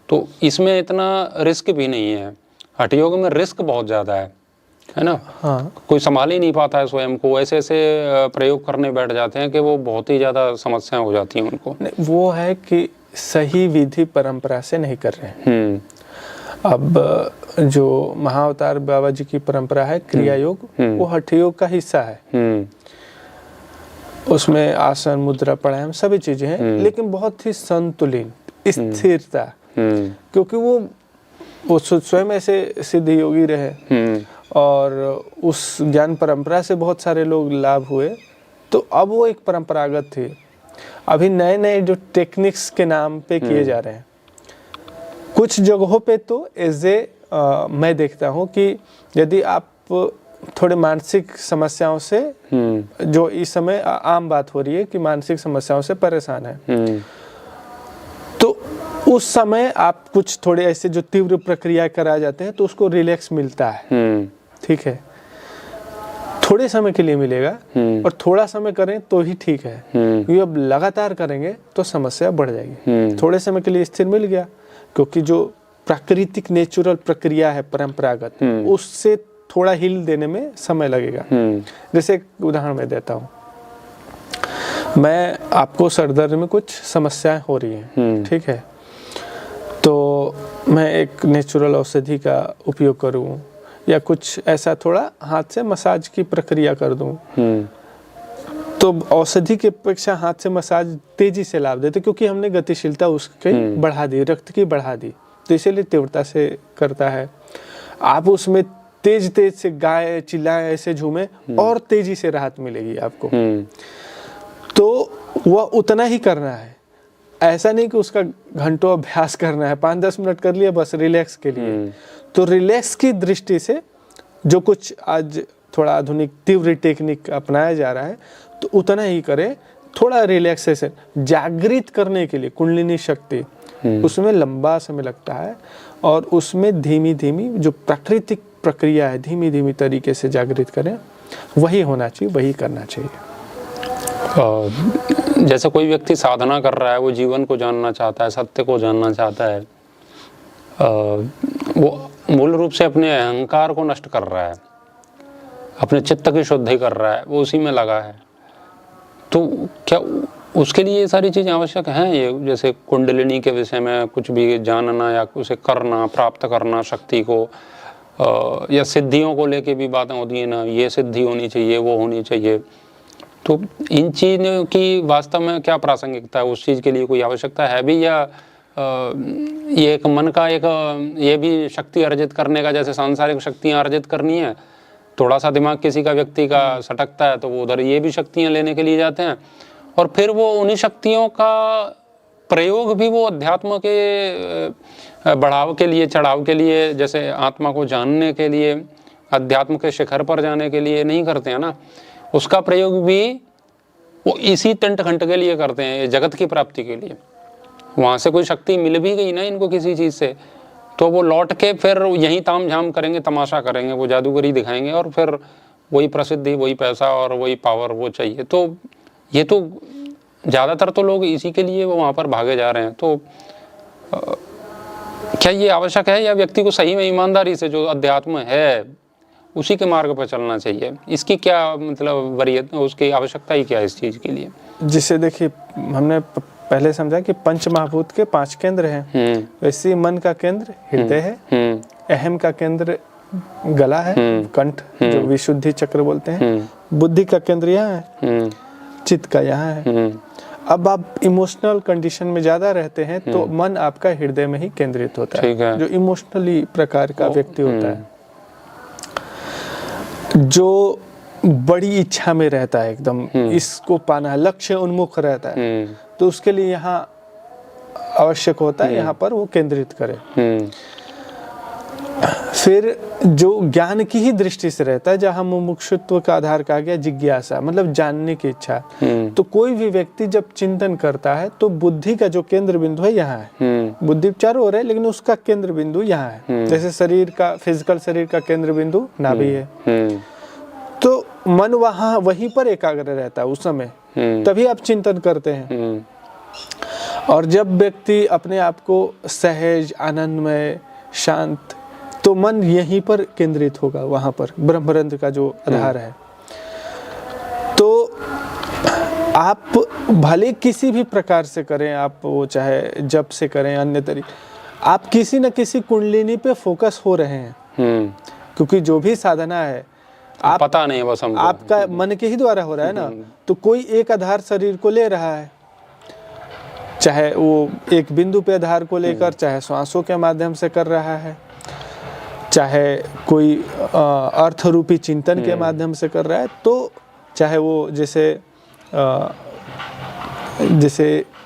तो इसमें इतना रिस्क भी नहीं है। हठ योग में रिस्क बहुत ज़्यादा है ना। हाँ, कोई संभाल ही नहीं पाता है स्वयं को, ऐसे ऐसे प्रयोग करने बैठ जाते हैं कि वो बहुत ही ज़्यादा समस्याएं हो जाती हैं उनको। वो है कि सही विधि परंपरा से नहीं कर रहे हैं। अब जो महाअवतार बाबा जी की परंपरा है क्रिया योग, वो हठ योग का हिस्सा है। उसमें आसन, मुद्रा, प्राणायाम सभी चीजें हैं, लेकिन बहुत ही संतुलित स्थिरता, क्योंकि वो स्वयं ऐसे सिद्ध योगी रहे और उस ज्ञान परंपरा से बहुत सारे लोग लाभ हुए, तो अब वो एक परंपरागत थी। अभी नए नए जो टेक्निक्स के नाम पे किए जा रहे हैं, कुछ जगहों पे तो मैं देखता हूँ कि यदि आप थोड़े मानसिक समस्याओं से, जो इस समय आम बात हो रही है कि मानसिक समस्याओं से परेशान है, तो उस समय आप कुछ थोड़े ऐसे जो तीव्र प्रक्रिया कराए जाते हैं तो उसको रिलैक्स मिलता है। ठीक है, थोड़े समय के लिए मिलेगा और थोड़ा समय करें तो ही ठीक है, क्योंकि अब लगातार करेंगे तो समस्या बढ़ जाएगी। थोड़े समय के लिए स्थिर मिल गया, क्योंकि जो प्राकृतिक नेचुरल प्रक्रिया है परंपरागत, उससे थोड़ा हिल देने में समय लगेगा। जैसे एक उदाहरण मैं देता हूँ, मैं आपको सर दर्द में कुछ समस्याएं हो रही हैं, ठीक है, तो मैं एक नेचुरल औषधि का उपयोग करूँ या कुछ ऐसा थोड़ा हाथ से मसाज की प्रक्रिया कर दूं, तो औषधि के अपेक्षा हाथ से मसाज तेजी से लाभ देते, क्योंकि हमने गतिशीलता उसकी बढ़ा दी, रक्त की बढ़ा दी, तो इसीलिए तीव्रता से करता है। आप उसमें तेज तेज से गाए, चिल्लाए, ऐसे झूमे और तेजी से राहत मिलेगी आपको। तो वह उतना ही करना है, ऐसा नहीं कि उसका घंटों अभ्यास करना है, 5-10 मिनट कर लिया बस रिलैक्स के लिए। तो रिलैक्स की दृष्टि से जो कुछ आज थोड़ा आधुनिक तीव्र टेक्निक अपनाया जा रहा है, तो उतना ही करें। थोड़ा रिलैक्सेशन जागृत करने के लिए कुंडलिनी शक्ति, उसमें लंबा समय लगता है और उसमें धीमी धीमी जो प्राकृतिक प्रक्रिया है, धीमी धीमी तरीके से जागृत करें, वही होना चाहिए, वही करना चाहिए। जैसे कोई व्यक्ति साधना कर रहा है, वो जीवन को जानना चाहता है, सत्य को जानना चाहता है, वो मूल रूप से अपने अहंकार को नष्ट कर रहा है, अपने चित्त की शुद्धि कर रहा है, वो उसी में लगा है, तो क्या उसके लिए ये सारी चीज़ें आवश्यक हैं? ये जैसे कुंडलिनी के विषय में कुछ भी जानना या उसे करना, प्राप्त करना शक्ति को, या सिद्धियों को लेके भी बातें होती हैं ना, ये सिद्धि होनी चाहिए, वो होनी चाहिए, तो इन चीज़ों की वास्तव में क्या प्रासंगिकता है? उस चीज़ के लिए कोई आवश्यकता है भी, या ये एक मन का एक ये भी शक्ति अर्जित करने का, जैसे सांसारिक शक्तियाँ अर्जित करनी है थोड़ा सा दिमाग किसी का व्यक्ति का सटकता है तो वो उधर ये भी शक्तियाँ लेने के लिए जाते हैं, और फिर वो उन्हीं शक्तियों का प्रयोग भी वो अध्यात्म के बढ़ाव के लिए, चढ़ाव के लिए, जैसे आत्मा को जानने के लिए, अध्यात्म के शिखर पर जाने के लिए नहीं करते हैं ना, उसका प्रयोग भी वो इसी तंट खंट के लिए करते हैं, जगत की प्राप्ति के लिए। वहाँ से कोई शक्ति मिल भी गई ना इनको किसी चीज़ से, तो वो लौट के फिर यहीं ताम झाम करेंगे, तमाशा करेंगे, वो जादूगरी दिखाएंगे, और फिर वही प्रसिद्धि, वही पैसा और वही पावर वो चाहिए। तो ये तो ज़्यादातर तो लोग इसी के लिए वो वहाँ पर भागे जा रहे हैं। तो क्या ये आवश्यक है, या व्यक्ति को सही में ईमानदारी से जो अध्यात्म है उसी के मार्ग पर चलना चाहिए? इसकी क्या मतलब वरीयत, उसकी आवश्यकता ही क्या है इस चीज़ के लिए? जिसे देखिए, हमने पहले समझा कि पंच महाभूत के 5 केंद्र हैं, वैसे ही मन का केंद्र हृदय है, अहम का केंद्र गला है, कंठ जो विशुद्धि चक्र बोलते हैं, बुद्धि का केंद्र यहाँ है, चित्त का यहाँ है। अब आप इमोशनल कंडीशन में ज्यादा रहते हैं तो मन आपका हृदय में ही केंद्रित होता है, जो इमोशनली प्रकार का व्यक्ति होता है, जो बड़ी इच्छा में रहता है, एकदम इसको पाना, लक्ष्य उन्मुख रहता है, तो उसके लिए यहाँ आवश्यक होता है यहाँ पर वो केंद्रित करे। फिर जो ज्ञान की ही दृष्टि से रहता है, जहाँ मुमुक्षुत्व का आधार कहा गया जिज्ञासा, मतलब जानने की इच्छा, तो कोई भी व्यक्ति जब चिंतन करता है तो बुद्धि का जो केंद्र बिंदु है यहाँ है, बुद्धि चारों ओर है लेकिन उसका केंद्र बिंदु यहाँ है। जैसे शरीर का, फिजिकल शरीर का केंद्र बिंदु नाभि है, तो मन वहाँ वहीं पर एकाग्र रहता है उस समय, तभी आप चिंतन करते हैं। और जब व्यक्ति अपने आप को सहज, आनंदमय, शांत, तो मन यहीं पर केंद्रित होगा, वहां पर ब्रह्मरंध्र का जो आधार है। तो आप भले किसी भी प्रकार से करें, आप वो चाहे जप से करें, अन्य तरीके, आप किसी न किसी कुंडलिनी पे फोकस हो रहे हैं, क्योंकि जो भी साधना है आप पता नहीं, बस हमको आपका मन के ही द्वारा हो रहा है ना। तो कोई एक आधार शरीर को ले रहा है, चाहे वो एक बिंदु पे आधार को लेकर, चाहे श्वासों के माध्यम से कर रहा है, चाहे कोई अर्थ रूपी चिंतन के माध्यम से कर रहा है, तो चाहे वो जैसे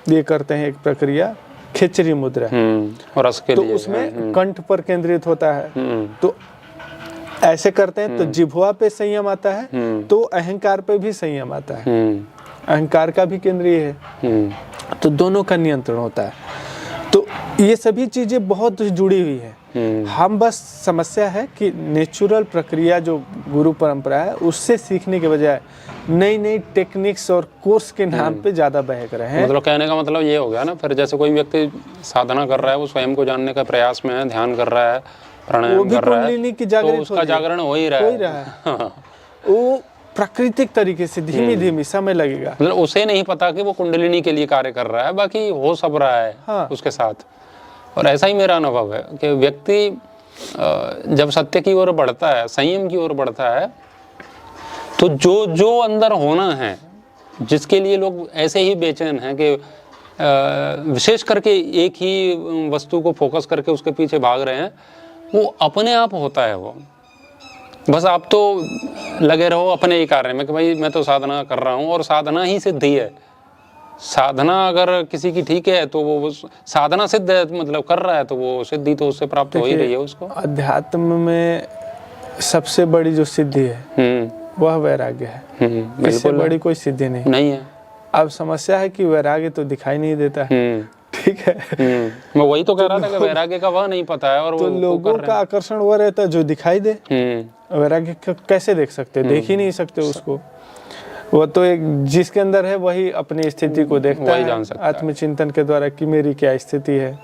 ये करते हैं एक प्रक्रिया खिचड़ी मुद्रा, और रस के तो लिए उसमें कंठ पर केंद्रित होता है, तो ऐसे करते हैं तो जिह्वा पे संयम आता है, तो अहंकार पे भी संयम आता है, अहंकार का भी केंद्रीय है, तो दोनों का नियंत्रण होता है। तो ये सभी चीजें बहुत जुड़ी हुई है। हम बस समस्या है कि नेचुरल प्रक्रिया जो गुरु परंपरा है उससे सीखने के बजाय नई नई टेक्निक्स और कोर्स के नाम पे ज्यादा बहक रहे हैं। मतलब कहने का मतलब ये हो गया ना, फिर जैसे कोई व्यक्ति साधना कर रहा है, वो स्वयं को जानने का प्रयास में है, ध्यान कर रहा है, प्राणायाम कर रहा है, तो उसका जागरण हो ही रहा है। वो प्राकृतिक तरीके से धीमी धीमी समय लगेगा, मतलब उसे नहीं पता कि वो कुंडलिनी के लिए कार्य कर रहा है, बाकी हो सब रहा है उसके साथ। और ऐसा ही मेरा अनुभव है कि व्यक्ति जब सत्य की ओर बढ़ता है, संयम की ओर बढ़ता है, तो जो जो अंदर होना है, जिसके लिए लोग ऐसे ही बेचैन हैं कि विशेष करके एक ही वस्तु को फोकस करके उसके पीछे भाग रहे हैं, वो अपने आप होता है। वो बस आप तो लगे रहो अपने ही कार्य में कि भाई मैं तो साधना कर रहा हूँ, और साधना ही सिद्धि है। साधना अगर किसी की ठीक है तो वो साधना सिद्ध है, मतलब कर रहा है, तो वो सिद्धि तो उससे प्राप्त हो ही रही है उसको। अध्यात्म में सबसे बड़ी जो सिद्धि है वह वैराग्य है, इससे बड़ी कोई सिद्धि नहीं है। अब समस्या है कि वैराग्य तो दिखाई नहीं देता है, ठीक है। मैं वही तो कह रहा था कि वैराग्य का वह नहीं पता है, और तो लोगों का आकर्षण वह रहता है जो दिखाई दे। वैराग्य कैसे देख सकते, देख ही नहीं सकते उसको। वो तो एक जिसके अंदर है वही अपनी स्थिति को देखता है आत्मचिंतन के द्वारा कि मेरी क्या स्थिति है।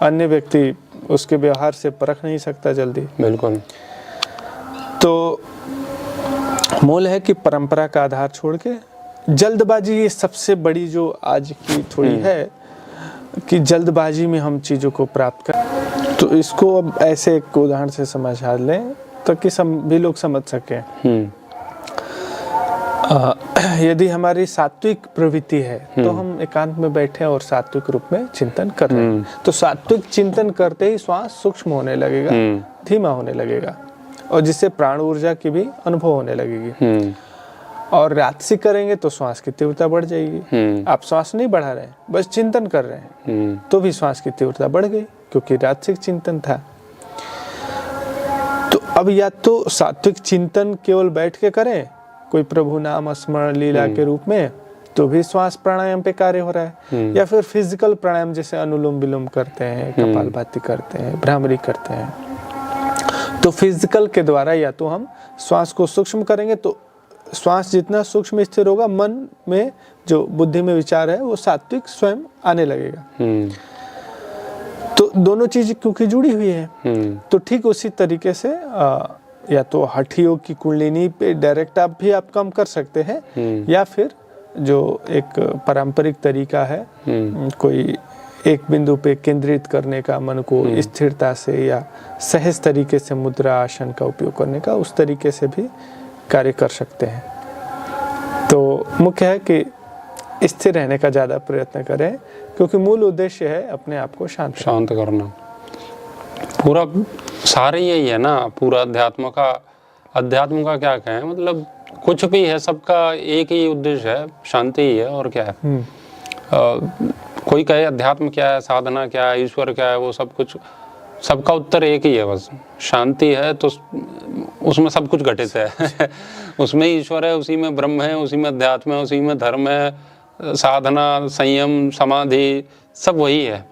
अन्य व्यक्ति उसके व्यवहार से परख नहीं सकता जल्दी। बिल्कुल। तो मूल है कि परंपरा का आधार छोड़ के जल्दबाजी, ये सबसे बड़ी जो आज की थोड़ी है कि जल्दबाजी में हम चीज़ों को प्राप्त कर। तो इसको अब ऐसे एक उदाहरण से समझा लें ताकि भी लोग समझ सकें। यदि हमारी सात्विक प्रवृत्ति है तो हम एकांत में बैठे और सात्विक रूप में चिंतन कर रहे हैं, तो सात्विक चिंतन करते ही श्वास सूक्ष्म होने लगेगा, धीमा होने लगेगा, और जिससे प्राण ऊर्जा की भी अनुभव होने लगेगी। और राजसिक करेंगे तो श्वास की तीव्रता बढ़ जाएगी। आप श्वास नहीं बढ़ा रहे हैं, बस चिंतन कर रहे हैं, तो भी श्वास की तीव्रता बढ़ गई, क्योंकि राजसिक चिंतन था। तो अब या तो सात्विक चिंतन केवल बैठ के करें, कोई प्रभु नाम स्मरण लीला के रूप में, तो भी श्वास प्राणायाम पे कार्य हो रहा है, या फिर फिजिकल प्राणायाम जैसे अनुलोम विलोम करते हैं, कपालभाति करते हैं, भ्रामरी करते हैं। तो फिजिकल के द्वारा या तो हम श्वास को सूक्ष्म करेंगे, तो श्वास जितना सूक्ष्म स्थिर होगा, मन में जो बुद्धि में विचार है वो सात्विक स्वयं आने लगेगा। तो दोनों चीज क्योंकि जुड़ी हुई है, तो ठीक उसी तरीके से या तो हठ योग की कुंडलिनी पे डायरेक्ट आप कम कर सकते हैं, या फिर जो एक पारंपरिक तरीका है, कोई एक बिंदु पे केंद्रित करने का मन को स्थिरता से या सहज तरीके से मुद्रा आसन का उपयोग करने का, उस तरीके से भी कार्य कर सकते हैं। तो मुख्य है कि स्थिर रहने का ज़्यादा प्रयत्न करें, क्योंकि मूल उद्देश्य है अपने आप को शांत करना। पूरा सारे यही है ना, पूरा अध्यात्म का क्या कहें, मतलब कुछ भी है, सबका एक ही उद्देश्य है, शांति ही है, और क्या है। कोई कहे अध्यात्म क्या है, साधना क्या है, ईश्वर क्या है, वो सब कुछ, सबका उत्तर एक ही है, बस शांति है, तो उसमें सब कुछ घटित है। उसमें ईश्वर है, उसी में ब्रह्म है, उसी में अध्यात्म है, उसी में धर्म है, साधना, संयम, समाधि, सब वही है।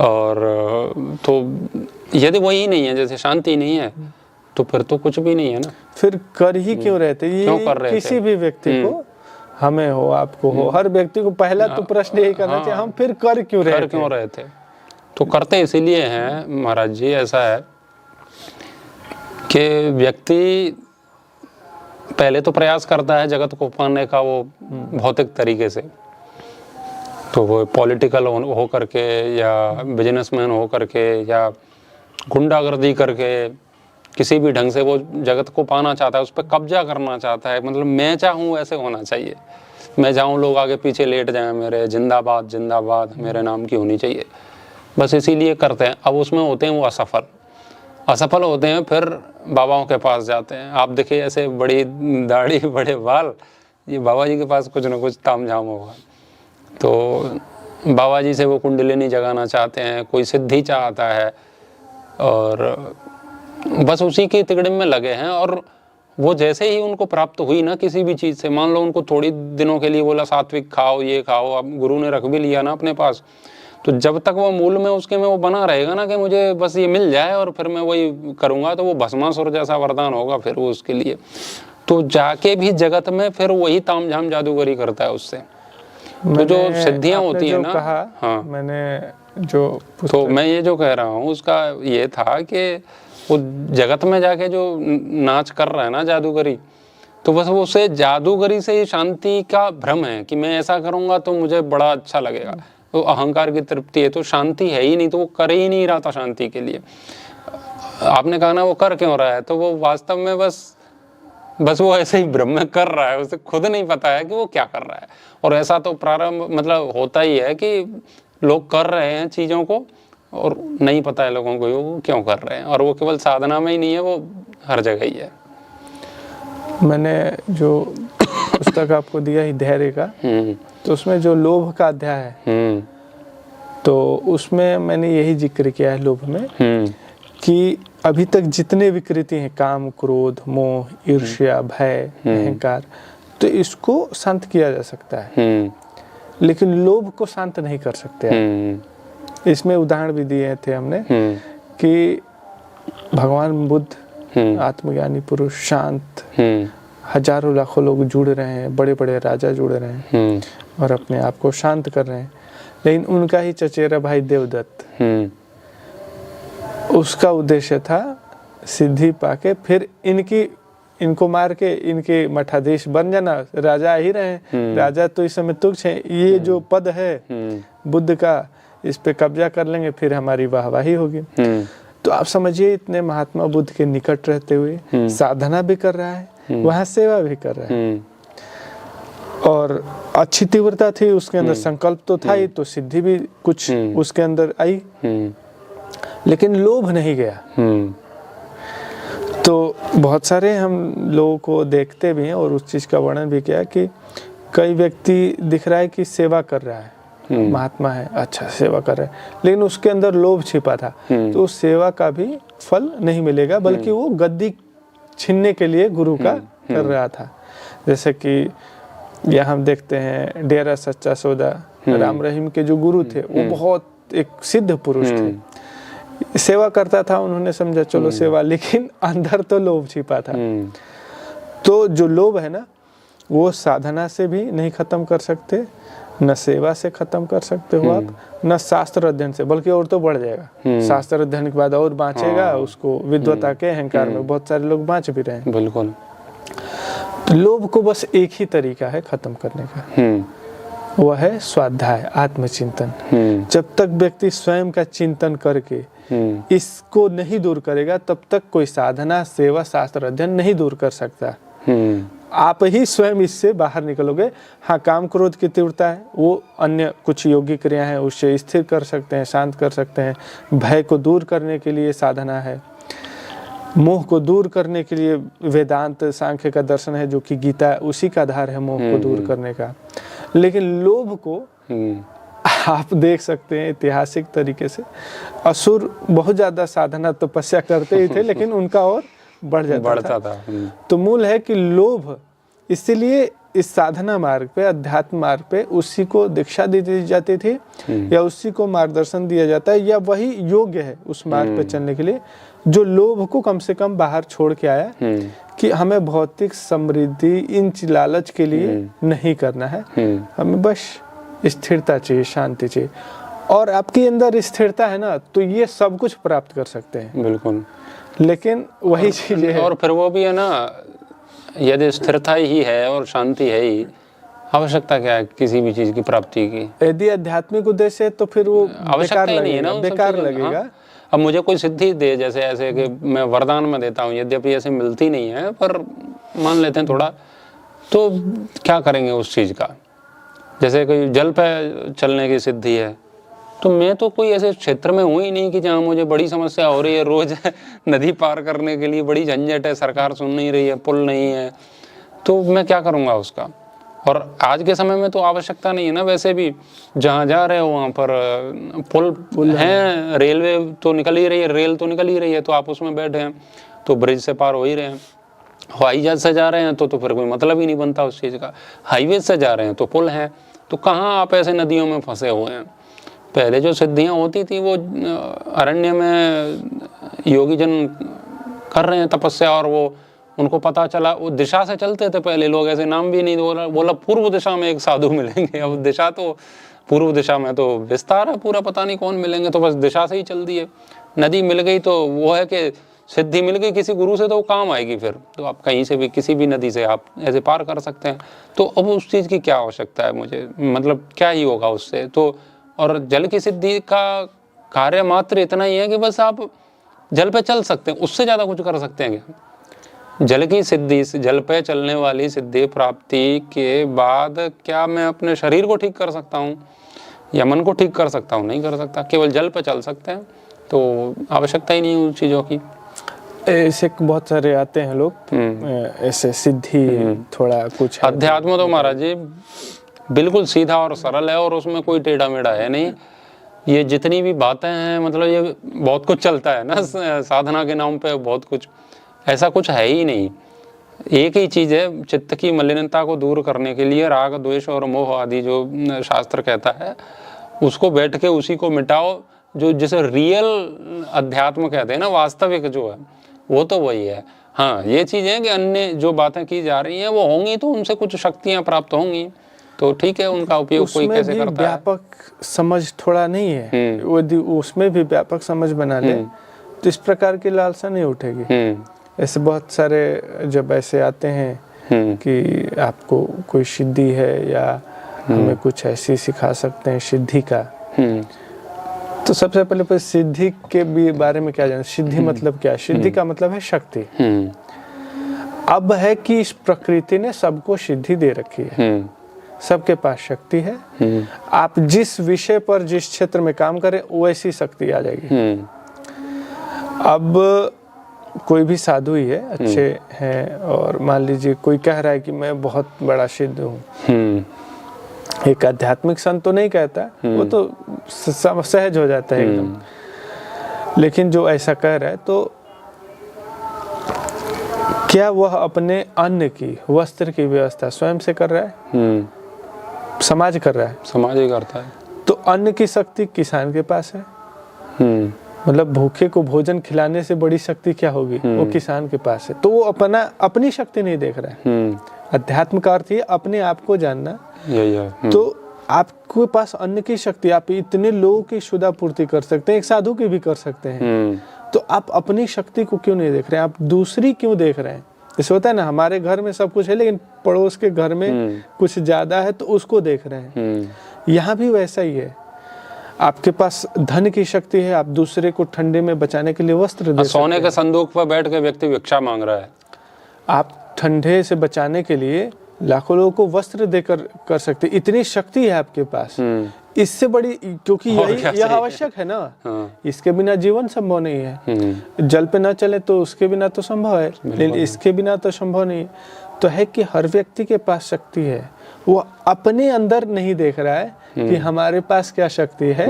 और तो यदि वही नहीं है, जैसे शांति नहीं है, तो फिर तो कुछ भी नहीं है ना। फिर कर ही क्यों रहते, ये क्यों कर रहे किसी भी व्यक्ति को, हमें हो, आपको हो, हर व्यक्ति को पहला तो प्रश्न यही करना चाहिए, हम फिर कर क्यों रहे थे। तो करते इसीलिए हैं महाराज जी, ऐसा है कि व्यक्ति पहले तो प्रयास करता है जगत को पाने का, वो भौतिक तरीके से, तो वो पॉलिटिकल हो करके, या बिजनेसमैन हो करके, या गुंडागर्दी करके, किसी भी ढंग से वो जगत को पाना चाहता है, उस पर कब्जा करना चाहता है। मतलब मैं चाहूँ ऐसे होना चाहिए, मैं जाऊँ लोग आगे पीछे लेट जाएं मेरे, जिंदाबाद जिंदाबाद मेरे नाम की होनी चाहिए, बस इसीलिए करते हैं। अब उसमें होते हैं वो असफल होते हैं, फिर बाबाओं के पास जाते हैं। आप देखिए ऐसे बड़ी दाढ़ी बड़े बाल, ये बाबा जी के पास कुछ ना कुछ तामझाम होगा, तो बाबा जी से वो कुंडलिनी जगाना चाहते हैं, कोई सिद्धि चाहता है, और बस उसी के तिकड़े में लगे हैं। और वो जैसे ही उनको प्राप्त हुई ना किसी भी चीज़ से, मान लो उनको थोड़ी दिनों के लिए बोला सात्विक खाओ, ये खाओ, अब गुरु ने रख भी लिया ना अपने पास, तो जब तक वो मूल में उसके में वो बना रहेगा ना कि मुझे बस ये मिल जाए और फिर मैं वही करूँगा, तो वो भस्मासुर जैसा वरदान होगा फिर वो उसके लिए। तो जाके भी जगत में फिर वही तामझाम जादूगरी करता है उससे। तो जो सिद्धियाँ होती है ना, हाँ, मैंने जो तो मैं ये जो कह रहा हूँ उसका ये था कि वो जगत में जाके जो नाच कर रहा है ना जादूगरी, तो बस वो उसे जादूगरी से ही शांति का भ्रम है कि मैं ऐसा करूँगा तो मुझे बड़ा अच्छा लगेगा, तो अहंकार की तृप्ति है, तो शांति है ही नहीं, तो वो कर ही नहीं रहा था शांति के लिए। आपने कहा ना वो कर क्यों रहा है, तो वो वास्तव में बस वो ऐसे ही भ्रम में कर रहा है, उसे खुद नहीं पता है कि वो क्या कर रहा है। और ऐसा तो प्रारंभ मतलब होता ही है कि लोग कर रहे हैं चीज़ों को और नहीं पता है लोगों को वो क्यों कर रहे हैं, और वो केवल साधना में ही नहीं है, वो हर जगह ही है। मैंने जो पुस्तक आपको दिया ही धैर्य का, तो उसमें जो लोभ का अध्याय है, तो उसमें मैंने यही जिक्र किया है लोभ में कि अभी तक जितने विकृति हैं, काम, क्रोध, मोह, ईर्ष्या, भय, अहंकार, तो इसको शांत किया जा सकता है, लेकिन लोभ को शांत नहीं कर सकते हैं। इसमें उदाहरण भी दिए थे हमने कि भगवान बुद्ध आत्मज्ञानी पुरुष, शांत, हजारों लाखों लोग जुड़ रहे हैं, बड़े बड़े राजा जुड़ रहे हैं और अपने आप को शांत कर रहे हैं, लेकिन उनका ही चचेरा भाई देवदत्त, उसका उद्देश्य था सिद्धि पाके फिर इनको मार के इनके मठाधीश बन जाना, राजा ही रहे, राजा तो इस समय तुच्छ है, ये जो पद है बुद्ध का, इस पे कब्जा कर लेंगे, फिर हमारी वाहवाही होगी। तो आप समझिए इतने महात्मा बुद्ध के निकट रहते हुए साधना भी कर रहा है, वहाँ सेवा भी कर रहा है, और अच्छी तीव्रता थी उसके अंदर, संकल्प तो था ही, तो सिद्धि भी कुछ उसके अंदर आई, लेकिन लोभ नहीं गया। तो बहुत सारे हम लोगों को देखते भी हैं और उस चीज़ का वर्णन भी किया कि कई व्यक्ति दिख रहा है कि सेवा कर रहा है, महात्मा है, अच्छा सेवा कर रहा है, लेकिन उसके अंदर लोभ छिपा था, तो उस सेवा का भी फल नहीं मिलेगा, बल्कि वो गद्दी छीनने के लिए गुरु का कर रहा था। जैसे कि यह हम देखते हैं डेरा सच्चा सौदा राम रहीम के जो गुरु थे, वो बहुत एक सिद्ध पुरुष थे, सेवा करता था, उन्होंने समझा चलो सेवा, लेकिन अंदर तो लोभ छिपा था। तो जो लोभ है ना, वो साधना से भी नहीं खत्म कर सकते, न सेवा से खत्म कर सकते हो आप, न शास्त्र अध्ययन से, बल्कि और तो बढ़ जाएगा। शास्त्र अध्ययन के बाद और बाँचेगा, उसको विद्वता के अहंकार में बहुत सारे लोग बाँच भी रहे हैं। बिल्कुल। लोभ को बस एक ही तरीका है खत्म करने का, वह है स्वाध्याय, आत्मचिंतन। जब तक व्यक्ति स्वयं का चिंतन करके इसको नहीं दूर करेगा, तब तक कोई साधना, सेवा, शास्त्र अध्ययन नहीं दूर कर सकता। आप ही स्वयं इससे बाहर निकलोगे। हाँ, काम क्रोध की तीव्रता है, वो अन्य कुछ योगी क्रिया है, उससे स्थिर कर सकते हैं, शांत कर सकते हैं। भय को दूर करने के लिए साधना है, मोह को दूर करने के लिए वेदांत सांख्य का दर्शन है, जो कि गीता उसी का आधार है मोह को दूर करने का। लेकिन लोभ को आप देख सकते हैं ऐतिहासिक तरीके से, असुर बहुत ज़्यादा साधना तपस्या करते ही थे, लेकिन उनका और बढ़ता था। तो मूल है कि लोभ, इसीलिए इस साधना मार्ग पे, अध्यात्म मार्ग पे उसी को दीक्षा दी जाती थी, या उसी को मार्गदर्शन दिया जाता है, या वही योग्य है उस मार्ग पे चलने के लिए, जो लोभ को कम से कम बाहर छोड़ के आया कि हमें भौतिक समृद्धि, इन लालच के लिए नहीं करना है, हमें बस स्थिरता चाहिए, शांति चाहिए। और आपके अंदर स्थिरता है ना, तो ये सब कुछ प्राप्त कर सकते हैं। बिल्कुल। लेकिन वही चीज है, और फिर वो भी है ना, यदि स्थिरता ही है और शांति है ही, आवश्यकता क्या है किसी भी चीज की प्राप्ति की? यदि आध्यात्मिक उद्देश्य है तो फिर वो आवश्यकता ही नहीं है ना, बेकार लगेगा। हाँ? अब मुझे कोई सिद्धि दे, जैसे ऐसे कि मैं वरदान में देता हूँ, यद्यपि ऐसे मिलती नहीं है, पर मान लेते हैं थोड़ा, तो क्या करेंगे उस चीज का? जैसे कोई जल पे चलने की सिद्धि है, तो मैं तो कोई ऐसे क्षेत्र में हूँ ही नहीं कि जहाँ मुझे बड़ी समस्या हो रही है, रोज नदी पार करने के लिए बड़ी झंझट है, सरकार सुन नहीं रही है, पुल नहीं है, तो मैं क्या करूँगा उसका? और आज के समय में तो आवश्यकता नहीं है ना, वैसे भी जहाँ जा रहे हो वहाँ पर पुल हैं, रेलवे तो निकल ही रही है, रेल तो निकल ही रही है, तो आप उसमें बैठे हैं तो ब्रिज से पार हो ही रहे हैं। हवाई जहाज से जा रहे हैं तो फिर कोई मतलब ही नहीं बनता उस चीज़ का। हाईवे से जा रहे हैं तो पुल है, तो कहाँ आप ऐसे नदियों में फंसे हुए हैं। पहले जो सिद्धियाँ होती थी वो अरण्य में योगी जन कर रहे हैं तपस्या, और वो उनको पता चला, वो दिशा से चलते थे पहले लोग, ऐसे नाम भी नहीं बोला पूर्व दिशा में एक साधु मिलेंगे। अब दिशा तो पूर्व दिशा में तो विस्तार है पूरा, पता नहीं कौन मिलेंगे, तो बस दिशा से ही चल दिए। नदी मिल गई तो वो है कि सिद्धि मिल गई किसी गुरु से तो वो काम आएगी, फिर तो आप कहीं से भी किसी भी नदी से आप ऐसे पार कर सकते हैं। तो अब उस चीज़ की क्या आवश्यकता है मुझे, मतलब क्या ही होगा उससे? तो और जल की सिद्धि का कार्य मात्र इतना ही है कि बस आप जल पे चल सकते हैं, उससे ज़्यादा कुछ कर सकते हैं क्या? जल की सिद्धि, जल पे चलने वाली सिद्धि प्राप्ति के बाद क्या मैं अपने शरीर को ठीक कर सकता हूँ या मन को ठीक कर सकता हूँ? नहीं कर सकता। केवल जल पे चल सकते हैं, तो आवश्यकता ही नहीं है उन चीज़ों की। ऐसे बहुत सारे आते हैं लोग ऐसे सिद्धि थोड़ा कुछ है। अध्यात्म तो महाराज जी बिल्कुल सीधा और सरल है, और उसमें कोई टेढ़ा मेढ़ा है नहीं। ये जितनी भी बातें हैं, मतलब ये बहुत कुछ चलता है ना साधना के नाम पे, बहुत कुछ, ऐसा कुछ है ही नहीं। एक ही चीज़ है, चित्त की मलिनता को दूर करने के लिए राग द्वेष और मोह आदि जो शास्त्र कहता है, उसको बैठ के उसी को मिटाओ। जो जिसे रियल अध्यात्म कहते हैं ना, वास्तविक जो है वो तो वही है। हाँ, ये चीज़ है कि अन्य जो बातें की जा रही हैं वो होंगी तो उनसे कुछ शक्तियाँ प्राप्त होंगी, तो ठीक है, उनका उपयोग कोई कैसे करता है। व्यापक समझ थोड़ा नहीं है, यदि उसमें भी व्यापक समझ बना ले तो इस प्रकार की लालसा नहीं उठेगी। ऐसे बहुत सारे जब ऐसे आते हैं कि आपको कोई सिद्धि है या हमें कुछ ऐसी सिखा सकते हैं सिद्धि का, तो सबसे पहले सिद्धि के भी बारे में क्या जाने, सिद्धि मतलब क्या है? सिद्धि का मतलब है शक्ति। अब है कि इस प्रकृति ने सबको सिद्धि दे रखी है, सबके पास शक्ति है। आप जिस विषय पर जिस क्षेत्र में काम करें वैसी शक्ति आ जाएगी। अब कोई भी साधु ही है, अच्छे हैं, और मान लीजिए कोई कह रहा है कि मैं बहुत बड़ा सिद्ध हूँ, एक आध्यात्मिक संत तो नहीं कहता, वो तो सहज हो जाता है एकदम। लेकिन जो ऐसा कह रहा है, तो क्या वह अपने अन्न की, वस्त्र की व्यवस्था स्वयं से कर रहा है? समाज कर रहा है, समाज ही करता है। तो अन्न की शक्ति किसान के पास है। मतलब भूखे को भोजन खिलाने से बड़ी शक्ति क्या होगी? वो किसान के पास है। तो वो अपनी शक्ति नहीं देख रहा है। अध्यात्म का अर्थ ही अपने आप को जानना। तो आपके पास अन्न की शक्ति, आप इतने लोगों की क्षुधापूर्ति कर सकते हैं, एक साधु की भी कर सकते हैं। तो आप अपनी शक्ति को क्यों नहीं देख रहे हैं? आप दूसरी क्यों देख रहे हैं? जैसे होता है ना, हमारे घर में सब कुछ है लेकिन पड़ोस के घर में कुछ ज्यादा है तो उसको देख रहे हैं। यहाँ भी वैसा ही है। आपके पास धन की शक्ति है, आप दूसरे को ठंडे में बचाने के लिए वस्त्र दे सकते हैं। सोने के संदूक पर बैठ के व्यक्ति भिक्षा मांग रहा है। आप ठंडे से बचाने के लिए लाखों लोगों को वस्त्र देकर कर सकते, इतनी शक्ति है आपके पास। इससे बड़ी, क्योंकि यह आवश्यक है ना। इसके बिना जीवन संभव नहीं है। जल पे ना चले तो उसके बिना तो संभव है, लेकिन इसके बिना तो संभव नहीं है। तो है कि हर व्यक्ति के पास शक्ति है, वो अपने अंदर नहीं देख रहा है कि हमारे पास क्या शक्ति है।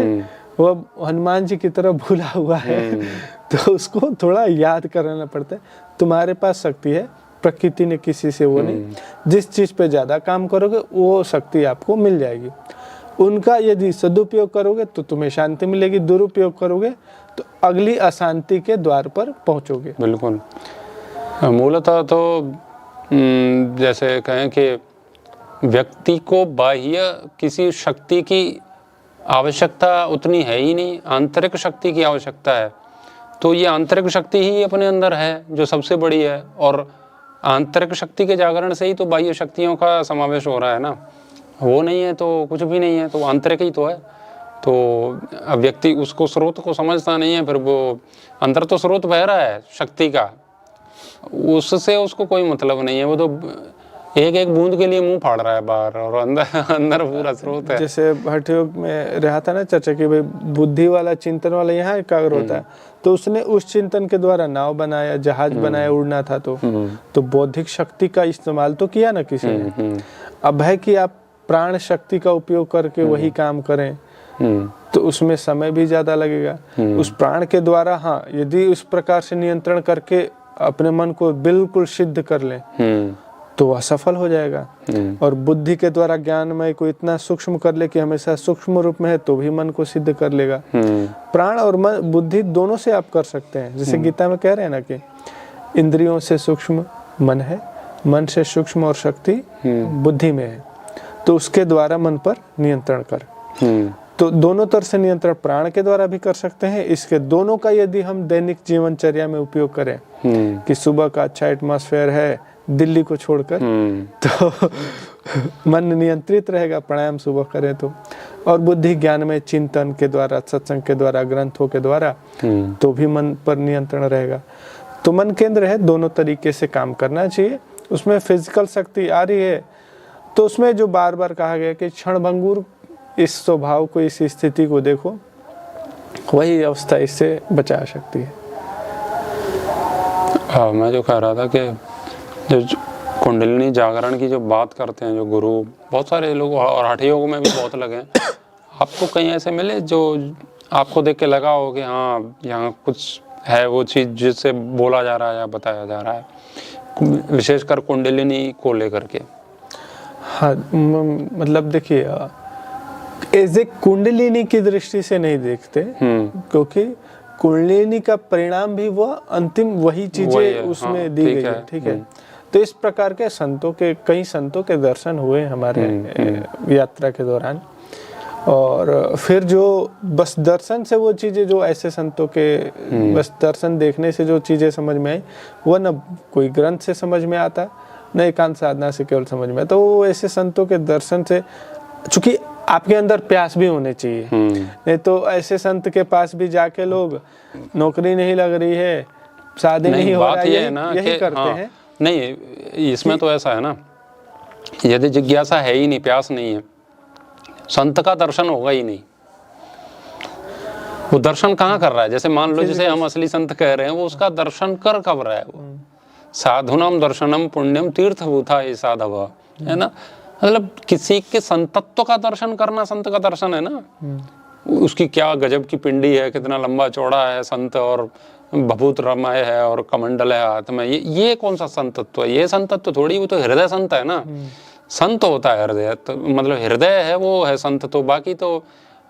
वो हनुमान जी की तरह भूला हुआ है। तो उसको थोड़ा याद कराना पड़ता है, तुम्हारे पास शक्ति है, प्रकृति ने किसी से वो नहीं। जिस चीज पे ज्यादा काम करोगे वो शक्ति आपको मिल जाएगी। उनका यदि सदुपयोग करोगे तो तुम्हें शांति मिलेगी, दुरुपयोग करोगे तो अगली अशांति के द्वार पर पहुंचोगे। बिल्कुल। मूलतः तो जैसे कहें कि व्यक्ति को बाह्य किसी शक्ति की आवश्यकता उतनी है ही नहीं, आंतरिक शक्ति की आवश्यकता है। तो ये आंतरिक शक्ति ही अपने अंदर है जो सबसे बड़ी है, और आंतरिक शक्ति के जागरण से ही तो बाह्य शक्तियों का समावेश हो रहा है ना। वो नहीं है तो कुछ भी नहीं है, तो आंतरिक ही तो है। तो व्यक्ति उसको स्रोत को समझता नहीं है, फिर वो अंदर तो स्रोत बह रहा है शक्ति का, उससे उसको कोई मतलब नहीं है। वो तो एक एक बूंद के लिए मुंह फाड़ रहा है बाहर, और अंदर पूरा स्रोत है। जैसे भट्ट योग में रहा था ना चर्चा की, भाई बुद्धि वाला चिंतन वाला यहाँ एकाग्र होता है, तो उसने उस चिंतन के द्वारा नाव बनाया, जहाज बनाया, उड़ना था तो बौद्धिक शक्ति का इस्तेमाल तो किया ना किसी ने। अब है कि आप प्राण शक्ति का उपयोग करके वही काम करें, तो उसमें समय भी ज्यादा लगेगा। उस प्राण के द्वारा, हाँ, यदि उस प्रकार से नियंत्रण करके अपने मन को बिल्कुल सिद्ध कर लें तो वह सफल हो जाएगा। और बुद्धि के द्वारा ज्ञानमय को इतना सूक्ष्म कर ले कि हमेशा सूक्ष्म रूप में है तो भी मन को सिद्ध कर लेगा। प्राण और मन, बुद्धि दोनों से आप कर सकते हैं। जैसे गीता में कह रहे हैं ना कि इंद्रियों से सूक्ष्म मन है, मन से सूक्ष्म और शक्ति बुद्धि में है, तो उसके द्वारा मन पर नियंत्रण कर। तो दोनों तरह से नियंत्रण प्राण के द्वारा भी कर सकते हैं। इसके दोनों का यदि हम दैनिक जीवनचर्या में उपयोग करें कि सुबह का अच्छा एटमॉस्फेयर है दिल्ली को छोड़कर, तो मन नियंत्रित रहेगा, प्राणायाम सुबह करें तो। और बुद्धि ज्ञान में चिंतन के द्वारा, सत्संग के द्वारा, ग्रंथों के द्वारा, तो भी मन पर नियंत्रण रहेगा। तो मन केंद्र है, दोनों तरीके से काम करना चाहिए। उसमें फिजिकल शक्ति आ रही है तो उसमें जो बार बार कहा गया कि क्षणभंगुर इस स्वभाव को, इस स्थिति को देखो, वही अवस्था इससे बचा सकती है। मैं जो कह रहा था कि जो कुंडलिनी जागरण की जो बात करते हैं जो गुरु, बहुत सारे लोग और हठ योग में भी बहुत लगे हैं। आपको कहीं ऐसे मिले जो आपको देख के लगा हो कि हाँ यहाँ कुछ है वो चीज़ जिससे बोला जा रहा है या बताया जा रहा है, विशेषकर कुंडलिनी को लेकर के? हाँ, मतलब देखिए, एज ए कुंडलिनी की दृष्टि से नहीं देखते, क्योंकि कुंडलिनी का परिणाम भी वह अंतिम वही चीजें उसमें हाँ, दी गई है। ठीक है। तो इस प्रकार के संतों के, कई संतों के दर्शन हुए हमारे यात्रा के दौरान। और फिर जो बस दर्शन से वो चीजें, जो ऐसे संतों के बस दर्शन देखने से जो चीजें समझ में आई, वो न कोई ग्रंथ से समझ में आता, न एकांत साधना से केवल समझ में। तो वो ऐसे संतों के दर्शन से, चूंकि आपके अंदर प्यास भी होने चाहिए, नहीं तो ऐसे संत के पास भी जाके लोग नौकरी नहीं लग रही है, शादी नहीं हो रहा है, यही करते हैं। नहीं, इसमें तो ऐसा है ना, यदि जिज्ञासा है ही नहीं, प्यास नहीं है, संत का दर्शन होगा ही नहीं। वो दर्शन कहाँ कर रहा है? जैसे मान लो जैसे हम असली संत कह रहे हैं, वो उसका दर्शन कर कब रहा है? वो साधुनाम दर्शनम पुण्यम तीर्थभूता ये साधव, है ना? मतलब किसी के संतत्व का दर्शन करना संत का दर्शन है ना। उसकी क्या गजब की पिंडी है, कितना लंबा चौड़ा है संत, और भभूत रमय है और कमंडल है हाथ में, ये कौन सा संतत्व है? ये संतत्व थोड़ी, वो तो हृदय संत है ना। संत होता है हृदय, तो मतलब हृदय है वो है संत। तो बाकी तो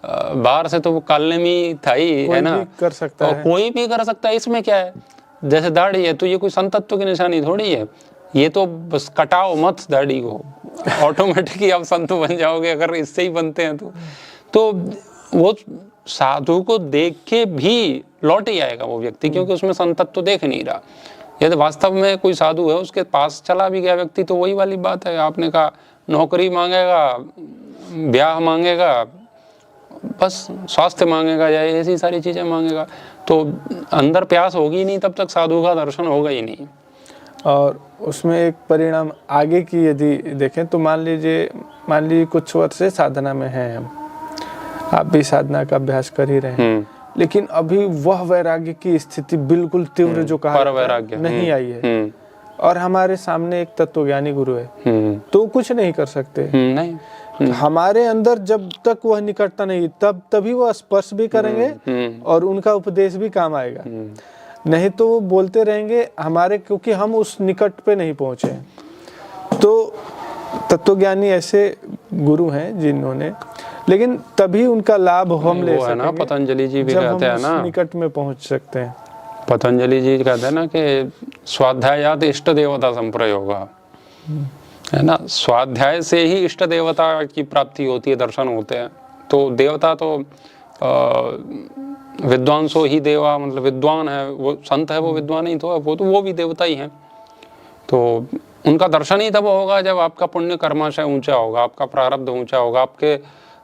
बाहर से तो वो कालने में था ही, है ना, कर सकता है, कोई भी कर सकता है। इसमें क्या है? जैसे दाढ़ी है तो ये कोई संतत्व की निशानी थोड़ी है। ये तो बस कटाओ मत दाढ़ी को, ऑटोमेटिकली आप संत बन जाओगे अगर इससे ही बनते हैं तो वो साधु को देख के भी लौट ही आएगा वो व्यक्ति, क्योंकि उसमें संतत्व देख नहीं रहा। यदि वास्तव में कोई साधु है, उसके पास चला भी गया व्यक्ति, तो वही वाली बात है, आपने कहा नौकरी मांगेगा, ब्याह मांगेगा, बस स्वास्थ्य मांगेगा, या ऐसी सारी चीजें मांगेगा, तो अंदर प्यास होगी नहीं, तब तक साधु का दर्शन होगा ही नहीं। और उसमें एक परिणाम आगे की यदि देखें तो मान लीजिए कुछ वर्ष से साधना में हैं हम, आप भी साधना का अभ्यास कर ही रहे हैं, लेकिन अभी वह वैराग्य की स्थिति बिल्कुल तीव्र जो कहा वैराग्य नहीं आई है, और हमारे सामने एक तत्वज्ञानी गुरु है, तो कुछ नहीं कर सकते। नहीं, हमारे अंदर जब तक वह निकटता नहीं, तभी वह स्पर्श भी करेंगे और उनका उपदेश भी काम आएगा। नहीं तो वो बोलते रहेंगे हमारे, क्योंकि हम उस निकट पे नहीं पहुंचे। तो तत्वज्ञानी ऐसे गुरु हैं जिन्होंने, लेकिन तभी उनका लाभ हम ले सकते हैं, पतंजलि जी भी कहते हैं ना, निकट में पहुंच सकते हैं। पतंजलि जी कहते हैं ना कि स्वाध्यायात इष्ट देवता संप्रयोग, है ना। स्वाध्याय से ही इष्ट देवता की प्राप्ति होती है, दर्शन होते हैं। तो देवता तो विद्वांसो ही देवा, मतलब विद्वान है वो, संत है वो विद्वान ही तो है, वो भी देवता ही हैं। तो उनका दर्शन ही तब होगा जब आपका पुण्य कर्माशय ऊंचा होगा, आपका प्रारब्ध ऊंचा होगा, आपके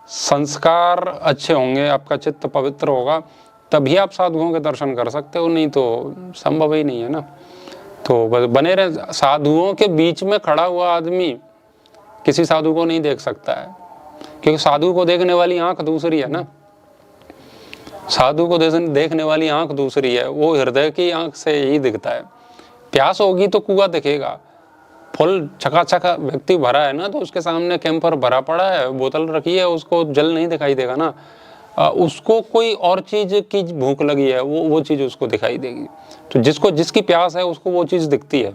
संस्कार अच्छे होंगे, आपका चित्त पवित्र होगा, तभी आप साधुओं के दर्शन कर सकते हो, नहीं तो संभव ही नहीं है ना। तो बने रहे, साधुओं के बीच में खड़ा हुआ आदमी किसी साधु को नहीं देख सकता है, क्योंकि साधु को देखने वाली आंख दूसरी है ना। साधु को देखने वाली आंख दूसरी है, वो हृदय की आंख से ही दिखता है। प्यास होगी तो कुआं दिखेगा, फुल चकाचक व्यक्ति भरा है ना, तो उसके सामने कैंपर भरा पड़ा है, बोतल रखी है, उसको जल नहीं दिखाई देगा ना। उसको कोई और चीज की भूख लगी है, वो चीज उसको दिखाई देगी। तो जिसकी प्यास है उसको वो चीज दिखती है।